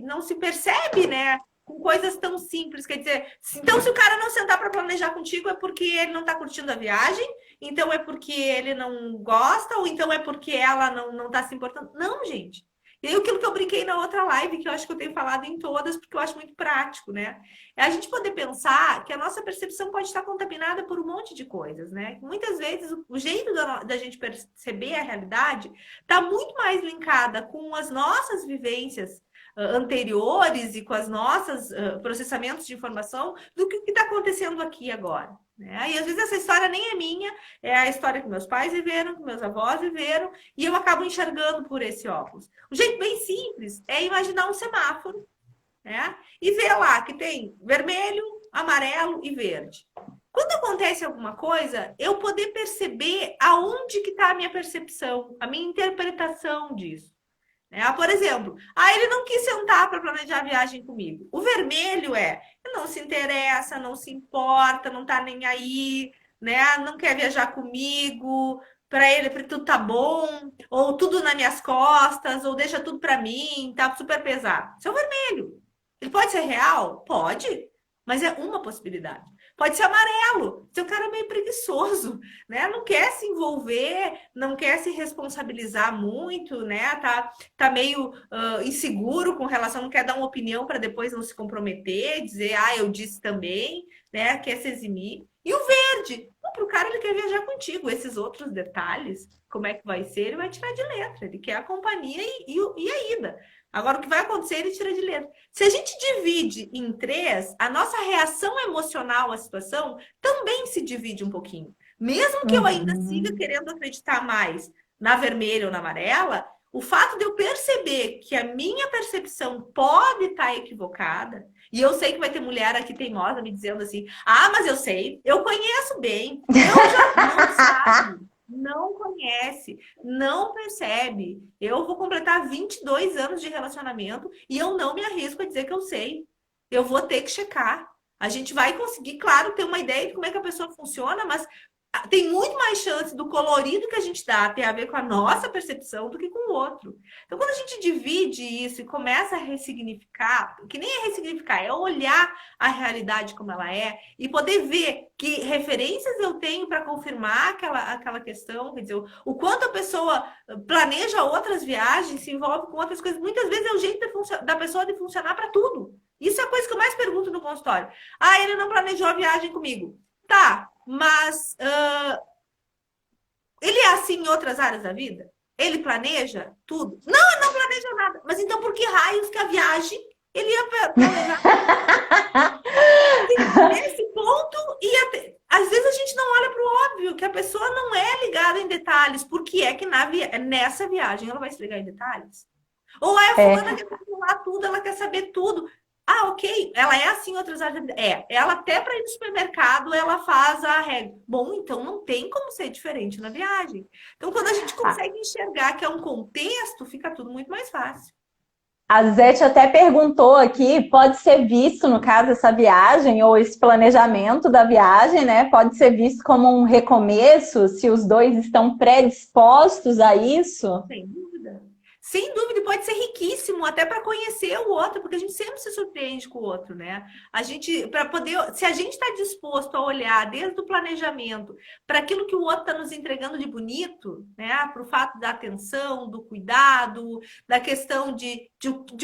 S2: não se percebe, né, com coisas tão simples, quer dizer, então se o cara não sentar para planejar contigo é porque ele não está curtindo a viagem, então é porque ele não gosta, ou então é porque ela não está se importando. Não, gente. E aí, aquilo que eu brinquei na outra live, que eu acho que eu tenho falado em todas, porque eu acho muito prático, né? É a gente poder pensar que a nossa percepção pode estar contaminada por um monte de coisas, né? Muitas vezes o jeito da gente perceber a realidade está muito mais linkada com as nossas vivências anteriores e com as nossas processamentos de informação do que está acontecendo aqui agora. E às vezes essa história nem é minha, é a história que meus pais viveram, que meus avós viveram, e eu acabo enxergando por esse óculos. Um jeito bem simples é imaginar um semáforo, e ver lá que tem vermelho, amarelo e verde. Quando acontece alguma coisa, eu poder perceber aonde que está a minha percepção, a minha interpretação disso. Por exemplo, ele não quis sentar para planejar a viagem comigo. O vermelho não se interessa, não se importa, não tá nem aí, não quer viajar comigo, para tudo tá bom, ou tudo nas minhas costas, ou deixa tudo para mim, tá super pesado. Isso é o vermelho. Ele pode ser real? Pode, mas é uma possibilidade. Pode ser amarelo. Seu cara é meio preguiçoso, não quer se envolver, não quer se responsabilizar muito, tá meio inseguro com relação, não quer dar uma opinião para depois não se comprometer, dizer, eu disse também, quer se eximir. E o verde, para o cara ele quer viajar contigo. Esses outros detalhes, como é que vai ser, ele vai tirar de letra. Ele quer a companhia e a ida. Agora, o que vai acontecer, ele tira de letra. Se a gente divide em 3, a nossa reação emocional à situação também se divide um pouquinho. Mesmo que eu ainda siga querendo acreditar mais na vermelha ou na amarela, o fato de eu perceber que a minha percepção pode estar equivocada, e eu sei que vai ter mulher aqui teimosa me dizendo assim, mas eu sei, eu conheço bem, eu já não sabe. Não conhece, não percebe. Eu vou completar 22 anos de relacionamento e eu não me arrisco a dizer que eu sei. Eu vou ter que checar. A gente vai conseguir, claro, ter uma ideia de como é que a pessoa funciona, mas tem muito mais chance do colorido que a gente dá ter a ver com a nossa percepção do que com o outro. Então, quando a gente divide isso e começa a ressignificar, que nem é ressignificar, é olhar a realidade como ela é e poder ver que referências eu tenho para confirmar aquela questão, quer dizer, o quanto a pessoa planeja outras viagens, se envolve com outras coisas, muitas vezes é o jeito da pessoa de funcionar para tudo. Isso é a coisa que eu mais pergunto no consultório. Ele não planejou a viagem comigo. Tá, mas ele é assim em outras áreas da vida? Ele planeja tudo? Não, ele não planeja nada. Mas então por que raios que a viagem ele ia planejar? nessa viagem ela vai se ligar em detalhes? Ou a fulana quer calcular tudo, ela quer saber tudo. Ah, ok, ela é assim em outras áreas da vida. Ela até para ir no supermercado, ela faz a regra. Bom, então não tem como ser diferente na viagem. Então, quando a gente consegue enxergar que é um contexto, fica tudo muito mais fácil.
S1: A Zete até perguntou aqui, pode ser visto, no caso, essa viagem ou esse planejamento da viagem, né? Pode ser visto como um recomeço, se os dois estão predispostos a isso?
S2: Sem dúvida. Sem dúvida, pode ser riquíssimo até para conhecer o outro, porque a gente sempre se surpreende com o outro, né? A gente, para poder, se a gente está disposto a olhar desde o planejamento para aquilo que o outro está nos entregando de bonito, né? Para o fato da atenção, do cuidado, da questão de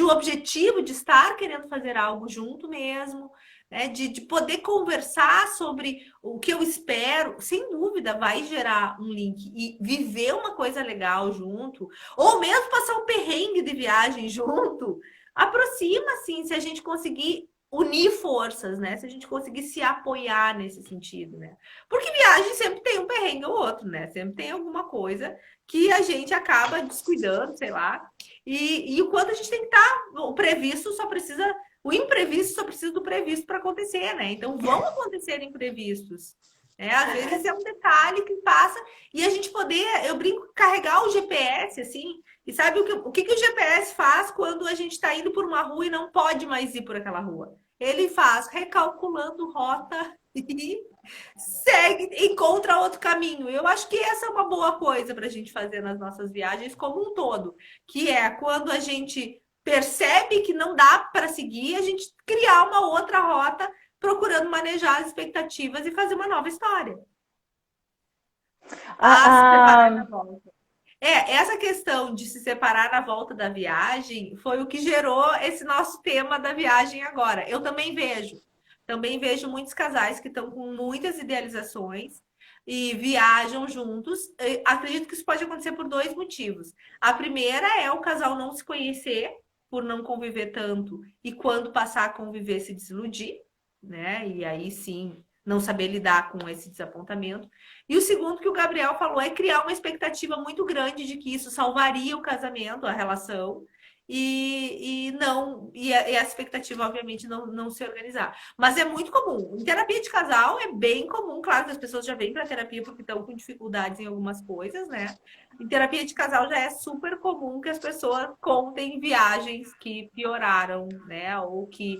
S2: um objetivo de estar querendo fazer algo junto mesmo. Né, de poder conversar sobre o que eu espero, sem dúvida vai gerar um link e viver uma coisa legal junto, ou mesmo passar um perrengue de viagem junto, aproxima, assim, se a gente conseguir unir forças, né? Se a gente conseguir se apoiar nesse sentido, né? Porque viagem sempre tem um perrengue ou outro, né? Sempre tem alguma coisa que a gente acaba descuidando, sei lá. E o quanto a gente tem que estar, o previsto só precisa. O imprevisto só precisa do previsto para acontecer, né? Então vão acontecer imprevistos. Às vezes é um detalhe que passa e a gente poder, eu brinco, carregar o GPS, assim, e sabe o que o GPS faz quando a gente está indo por uma rua e não pode mais ir por aquela rua? Ele faz recalculando rota e segue, encontra outro caminho. Eu acho que essa é uma boa coisa para a gente fazer nas nossas viagens como um todo, que é quando a gente percebe que não dá para seguir, a gente criar uma outra rota, procurando manejar as expectativas e fazer uma nova história. Se separar na volta. Essa questão de se separar na volta da viagem foi o que gerou esse nosso tema da viagem agora. Eu também vejo muitos casais que estão com muitas idealizações e viajam juntos. Eu acredito que isso pode acontecer por dois motivos. A primeira é o casal não se conhecer, por não conviver tanto, e quando passar a conviver se desiludir, né? E aí sim, não saber lidar com esse desapontamento. E o segundo que o Gabriel falou é criar uma expectativa muito grande de que isso salvaria o casamento, a relação, e a expectativa, obviamente, não se organizar. Mas é muito comum. Em terapia de casal é bem comum, claro que as pessoas já vêm para terapia porque estão com dificuldades em algumas coisas, né? Em terapia de casal já é super comum que as pessoas contem viagens que pioraram, né? Ou que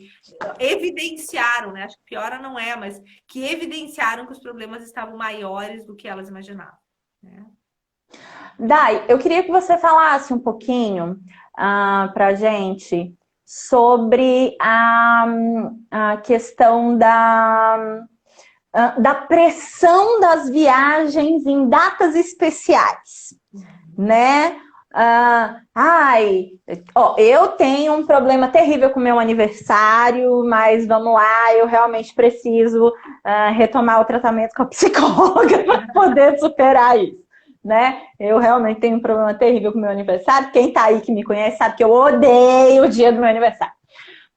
S2: evidenciaram, né? Acho que piora não é, mas que evidenciaram que os problemas estavam maiores do que elas imaginavam, né?
S1: Dai, eu queria que você falasse um pouquinho para a gente sobre a questão da pressão das viagens em datas especiais, né? Eu tenho um problema terrível com o meu aniversário, mas vamos lá, eu realmente preciso retomar o tratamento com a psicóloga para poder superar isso. Né? Eu realmente tenho um problema terrível com o meu aniversário. Quem tá aí que me conhece sabe que eu odeio o dia do meu aniversário.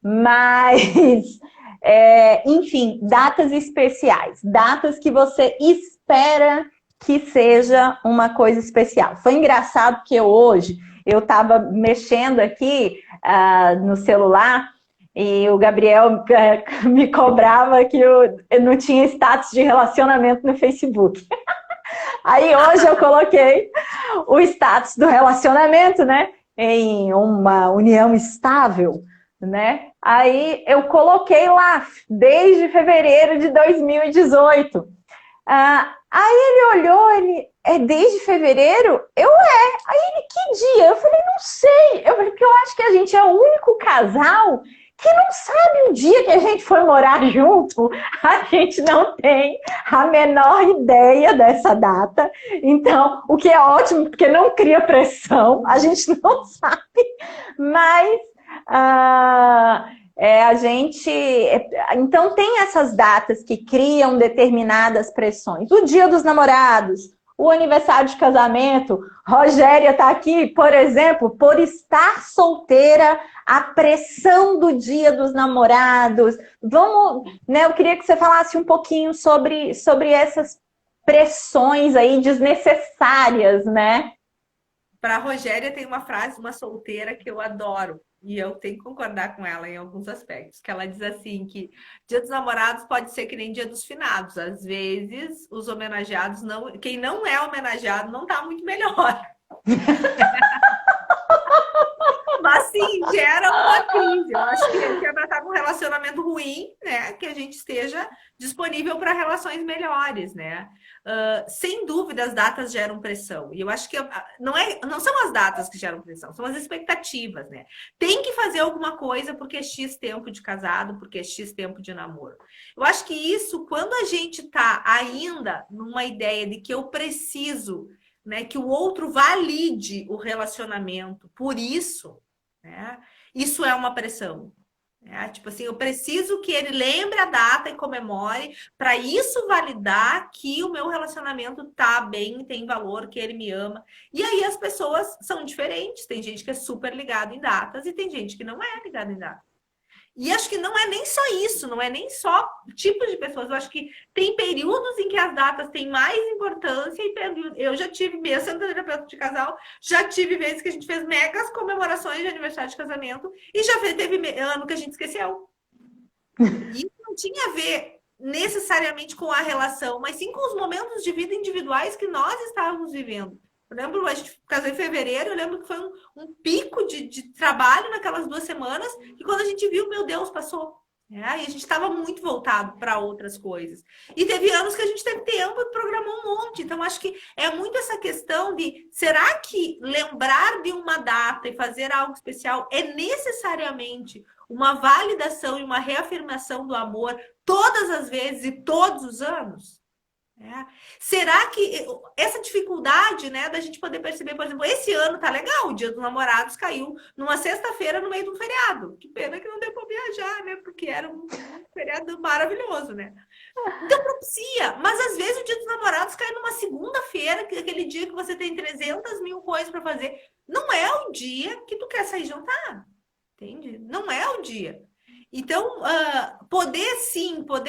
S1: Mas, enfim, datas especiais. Datas que você espera que seja uma coisa especial. Foi engraçado porque hoje eu tava mexendo aqui no celular e o Gabriel me cobrava que eu não tinha status de relacionamento no Facebook. Aí hoje eu coloquei o status do relacionamento, né? Em uma união estável, né? Aí eu coloquei lá, desde fevereiro de 2018. Aí ele olhou, é desde fevereiro? Aí ele, que dia? Eu falei, não sei. Eu falei, porque eu acho que a gente é o único casal que não sabe o dia que a gente foi morar junto, a gente não tem a menor ideia dessa data. Então, o que é ótimo, porque não cria pressão, a gente não sabe, mas a gente... Então, tem essas datas que criam determinadas pressões. O Dia dos Namorados, o aniversário de casamento. Rogéria está aqui, por exemplo, por estar solteira, a pressão do Dia dos Namorados. Vamos, né? Eu queria que você falasse um pouquinho sobre essas pressões aí desnecessárias, né?
S2: Para a Rogéria tem uma frase, uma solteira que eu adoro. E eu tenho que concordar com ela em alguns aspectos. Que ela diz assim que Dia dos Namorados pode ser que nem Dia dos Finados. Às vezes, os homenageados não... Quem não é homenageado não está muito melhor. Mas sim, gera uma crise. Eu acho que a gente vai estar com um relacionamento ruim, né? Que a gente esteja disponível para relações melhores, né? Sem dúvida, as datas geram pressão. E eu acho que não são as datas que geram pressão, são as expectativas, né? Tem que fazer alguma coisa porque é X tempo de casado, porque é X tempo de namoro. Eu acho que isso, quando a gente está ainda numa ideia de que eu preciso, né, que o outro valide o relacionamento, por isso, né, isso é uma pressão. Né? Tipo assim, eu preciso que ele lembre a data e comemore para isso validar que o meu relacionamento tá bem, tem valor, que ele me ama. E aí as pessoas são diferentes. Tem gente que é super ligado em datas e tem gente que não é ligado em datas. E acho que não é nem só isso, não é nem só tipo de pessoas. Eu acho que tem períodos em que as datas têm mais importância e eu já tive, mesmo sendo terapeuta de casal, já tive vezes que a gente fez megas comemorações de aniversário de casamento e já teve ano que a gente esqueceu. E isso não tinha a ver necessariamente com a relação, mas sim com os momentos de vida individuais que nós estávamos vivendo. Eu lembro, a gente casou em fevereiro, eu lembro que foi um pico de trabalho naquelas 2 semanas, e quando a gente viu, meu Deus, passou. E a gente estava muito voltado para outras coisas. E teve anos que a gente teve tempo e programou um monte. Então, acho que é muito essa questão de, será que lembrar de uma data e fazer algo especial é necessariamente uma validação e uma reafirmação do amor todas as vezes e todos os anos? Será que essa dificuldade, né, da gente poder perceber, por exemplo, esse ano tá legal, o Dia dos Namorados caiu numa sexta-feira no meio de um feriado. Que pena que não deu para viajar, né? Porque era um feriado maravilhoso, né? Então propicia, mas às vezes o Dia dos Namorados cai numa segunda-feira, aquele dia que você tem 300 mil coisas para fazer. Não é o dia que tu quer sair jantar, entende? Não é o dia. Então, poder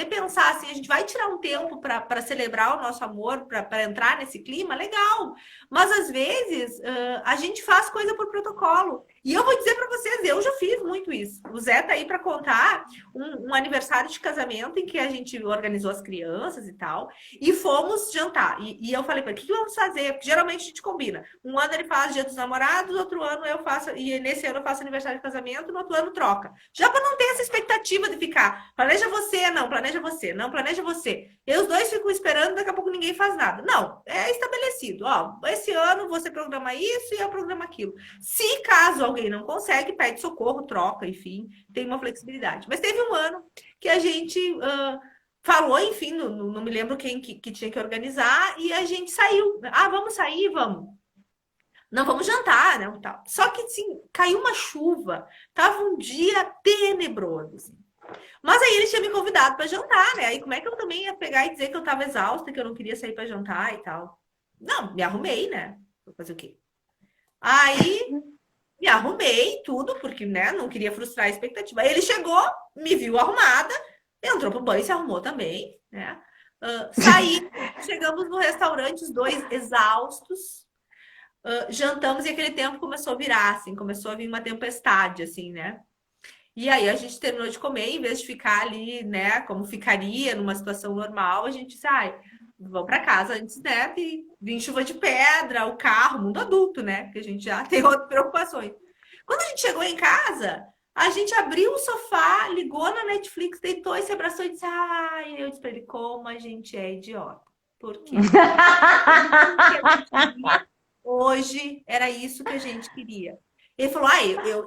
S2: pensar assim, a gente vai tirar um tempo para celebrar o nosso amor, para entrar nesse clima, legal. Mas às vezes a gente faz coisa por protocolo. E eu vou dizer para vocês, eu já fiz muito isso. O Zé tá aí para contar um aniversário de casamento em que a gente organizou as crianças e tal, e fomos jantar. E eu falei para ele, o que vamos fazer? Porque geralmente a gente combina. Um ano ele faz Dia dos Namorados, outro ano eu faço, e nesse ano eu faço aniversário de casamento, no outro ano troca. Já para não ter essa expectativa de ficar, planeja você, não, planeja você, não, planeja você. E os dois ficam esperando, daqui a pouco ninguém faz nada. Não, é estabelecido. Ó, esse ano você programa isso e eu programo aquilo. Se caso alguém não consegue, pede socorro, troca, enfim, tem uma flexibilidade. Mas teve um ano que a gente falou, enfim, não me lembro quem que tinha que organizar, e a gente saiu. Ah, vamos sair? Vamos. Não, vamos jantar, né? Tal. Só que, assim, caiu uma chuva. Tava um dia tenebroso, assim. Mas aí ele tinha me convidado para jantar, né? Aí como é que eu também ia pegar e dizer que eu tava exausta, que eu não queria sair para jantar e tal? Não, me arrumei, né? Vou fazer o quê? Aí me arrumei tudo, porque, né, não queria frustrar a expectativa. Aí ele chegou, me viu arrumada, entrou pro banho e se arrumou também, né? Saí, chegamos no restaurante, os dois exaustos. Jantamos e aquele tempo começou a virar, assim, começou a vir uma tempestade, assim, né? E aí a gente terminou de comer, em vez de ficar ali, né, como ficaria numa situação normal, a gente sai, vamos para casa antes, né, de vir chuva de pedra, o carro, mundo adulto, né, que a gente já tem outras preocupações. Quando a gente chegou em casa, a gente abriu o sofá, ligou na Netflix, deitou e se abraçou e disse, eu disse pra ele, como a gente é idiota. Por quê? Hoje era isso que a gente queria. Ele falou,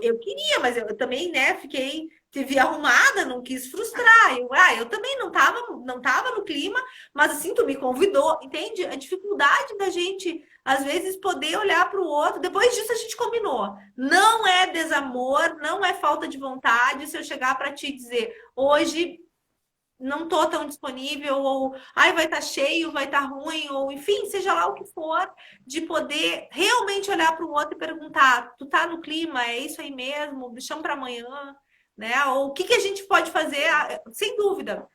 S2: eu queria, mas eu também, né, te vi arrumada, não quis frustrar. Eu também não tava no clima, mas assim, tu me convidou, entende? A dificuldade da gente, às vezes, poder olhar para o outro. Depois disso, a gente combinou. Não é desamor, não é falta de vontade se eu chegar para te dizer, hoje não tô tão disponível, ou vai estar cheio, vai estar ruim, ou enfim, seja lá o que for, de poder realmente olhar para o outro e perguntar, tu tá no clima, é isso aí mesmo, me chama para amanhã, né? Ou o que a gente pode fazer, sem dúvida.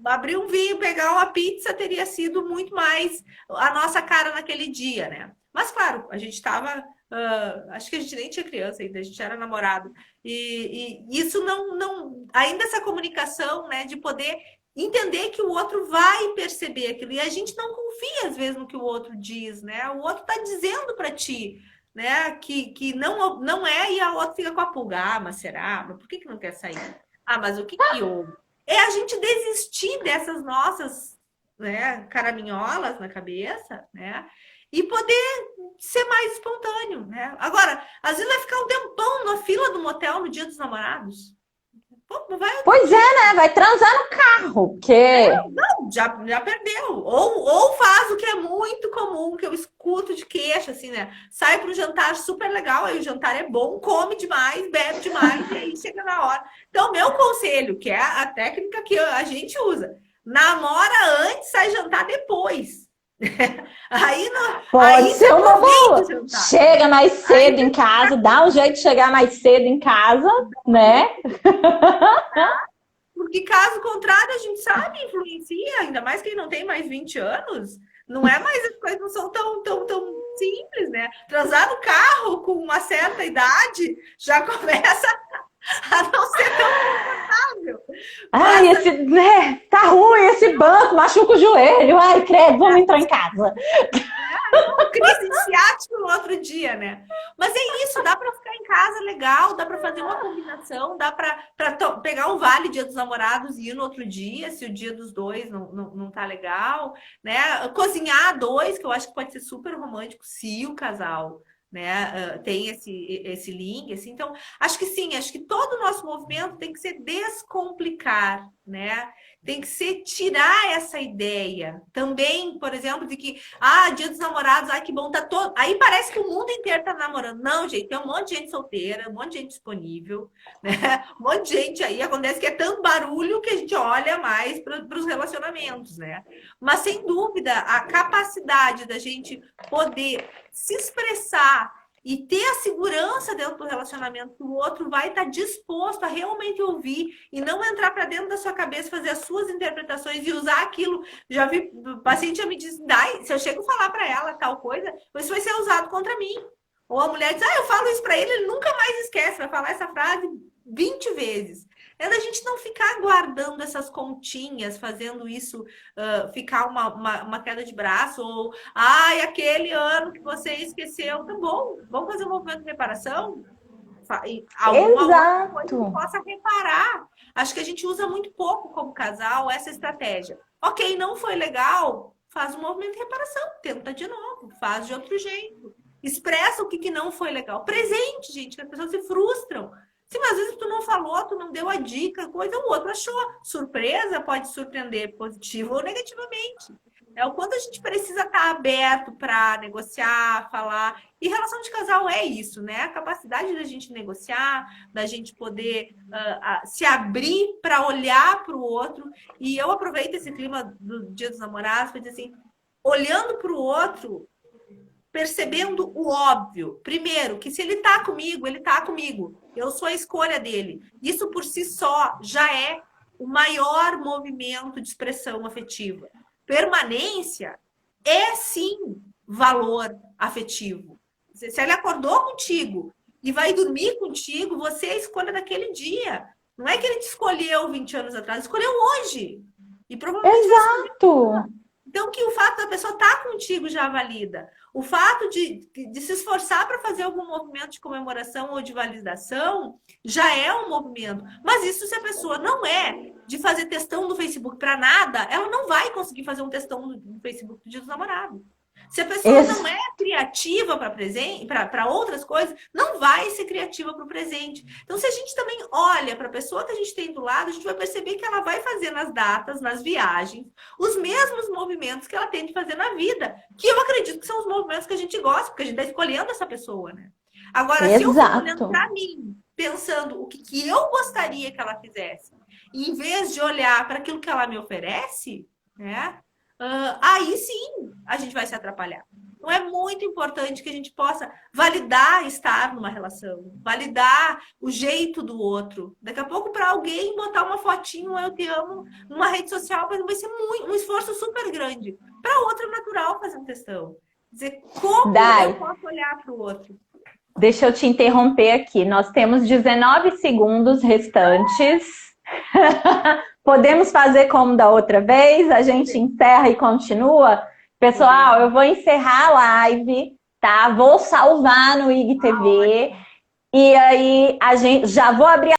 S2: Abrir um vinho, pegar uma pizza teria sido muito mais a nossa cara naquele dia, né? Mas claro, a gente estava Acho que a gente nem tinha criança ainda, a gente era namorado. E isso não. Ainda essa comunicação, né, de poder entender que o outro vai perceber aquilo. E a gente não confia, às vezes, no que o outro diz, né? O outro está dizendo para ti, né, que não é, e a outra fica com a pulga. Ah, mas será? Mas por que não quer sair? Ah, mas o que houve? É a gente desistir dessas nossas, né, caraminholas na cabeça, né? E poder ser mais espontâneo, né? Agora, às vezes vai ficar um tempão na fila do motel no dia dos namorados. Pô, não vai outro
S1: Pois é,
S2: dia.
S1: né? Vai transar no carro, porque...
S2: Não, já perdeu. Ou faz o que é muito comum, que eu escuto de queixa, assim, né? Sai para um jantar super legal, aí o jantar é bom, come demais, bebe demais, e aí chega na hora. Então, meu conselho, que é a técnica que a gente usa, namora antes, sai jantar depois. Aí,
S1: Pode
S2: aí você
S1: ser uma
S2: aproveita o
S1: boa.
S2: jantar.
S1: Chega mais
S2: Aí
S1: cedo em casa, dá um jeito de chegar mais cedo em casa, né?
S2: Porque caso contrário, a gente sabe, influencia, ainda mais quem não tem mais 20 anos, não é mais, as coisas não são tão simples, né? Transar no carro com uma certa idade já começa a não ser tão confortável.
S1: Ai,
S2: Basta
S1: esse, né? Tá ruim esse banco, machuca o joelho. Ai, credo, vamos entrar em casa.
S2: crise ciática no outro dia, né? Mas é isso, dá para ficar em casa legal, dá para fazer uma combinação, dá para pegar um vale Dia dos Namorados e ir no outro dia, se o dia dos dois não tá legal, né? Cozinhar a dois, que eu acho que pode ser super romântico se o casal, né, tem esse link, assim. Então, acho que sim, acho que todo o nosso movimento tem que ser descomplicar, né? Tem que ser tirar essa ideia também, por exemplo, de que Dia dos Namorados, ai que bom, tá todo. Aí parece que o mundo inteiro tá namorando. Não, gente, tem um monte de gente solteira, um monte de gente disponível, né? Um monte de gente aí. Acontece que é tanto barulho que a gente olha mais para os relacionamentos, né? Mas sem dúvida, a capacidade da gente poder se expressar e ter a segurança dentro do relacionamento que o outro vai estar disposto a realmente ouvir e não entrar para dentro da sua cabeça, fazer as suas interpretações e usar aquilo. Já vi, o paciente já me diz, Dai, se eu chego a falar para ela tal coisa, isso vai ser usado contra mim. Ou a mulher diz, eu falo isso para ele, ele nunca mais esquece, vai falar essa frase 20 vezes. É da gente não ficar guardando essas continhas, fazendo isso ficar uma queda de braço, ou aquele ano que você esqueceu, tá bom, vamos fazer um movimento de reparação? Alguma outra coisa que
S1: Exato.
S2: possa reparar. Acho que a gente usa muito pouco como casal essa estratégia. Ok, não foi legal, faz um movimento de reparação, tenta de novo, faz de outro jeito. Expressa o que não foi legal. Presente, gente, que as pessoas se frustram. Se às vezes tu não falou, tu não deu a dica, coisa, o outro achou. Surpresa pode surpreender positivo ou negativamente. É o quanto a gente precisa estar aberto para negociar, falar. E relação de casal é isso, né? A capacidade da gente negociar, da gente poder se abrir para olhar para o outro. E eu aproveito esse clima do Dia dos Namorados para dizer assim, olhando para o outro, percebendo o óbvio. Primeiro, que se ele está comigo, ele está comigo. Eu sou a escolha dele. Isso por si só já é o maior movimento de expressão afetiva. Permanência é sim valor afetivo. Se ele acordou contigo e vai dormir contigo, você é a escolha daquele dia. Não é que ele te escolheu 20 anos atrás, escolheu hoje. E provavelmente vai escolher.
S1: Exato.
S2: Então, que o fato da pessoa estar contigo já valida. O fato de se esforçar para fazer algum movimento de comemoração ou de validação já é um movimento. Mas isso, se a pessoa não é de fazer textão no Facebook para nada, ela não vai conseguir fazer um textão no Facebook do Dia dos Namorados. Se a pessoa não é criativa para outras coisas, não vai ser criativa para o presente. Então, se a gente também olha para a pessoa que a gente tem do lado, a gente vai perceber que ela vai fazer nas datas, nas viagens, os mesmos movimentos que ela tem de fazer na vida. Que eu acredito que são os movimentos que a gente gosta, porque a gente está escolhendo essa pessoa, né? Agora, se eu fico olhando para mim, pensando o que eu gostaria que ela fizesse, e em vez de olhar para aquilo que ela me oferece, né? Aí sim a gente vai se atrapalhar. Então é muito importante que a gente possa validar estar numa relação, validar o jeito do outro. Daqui a pouco, para alguém botar uma fotinho, eu te amo, numa rede social, vai ser um esforço super grande. Para outra, é natural fazer um textão. Dizer como eu posso olhar para o outro.
S1: Deixa eu te interromper aqui. Nós temos 19 segundos restantes. Podemos fazer como da outra vez? A gente encerra e continua? Pessoal, eu vou encerrar a live, tá? Vou salvar no IGTV. E aí, a gente já vou abrir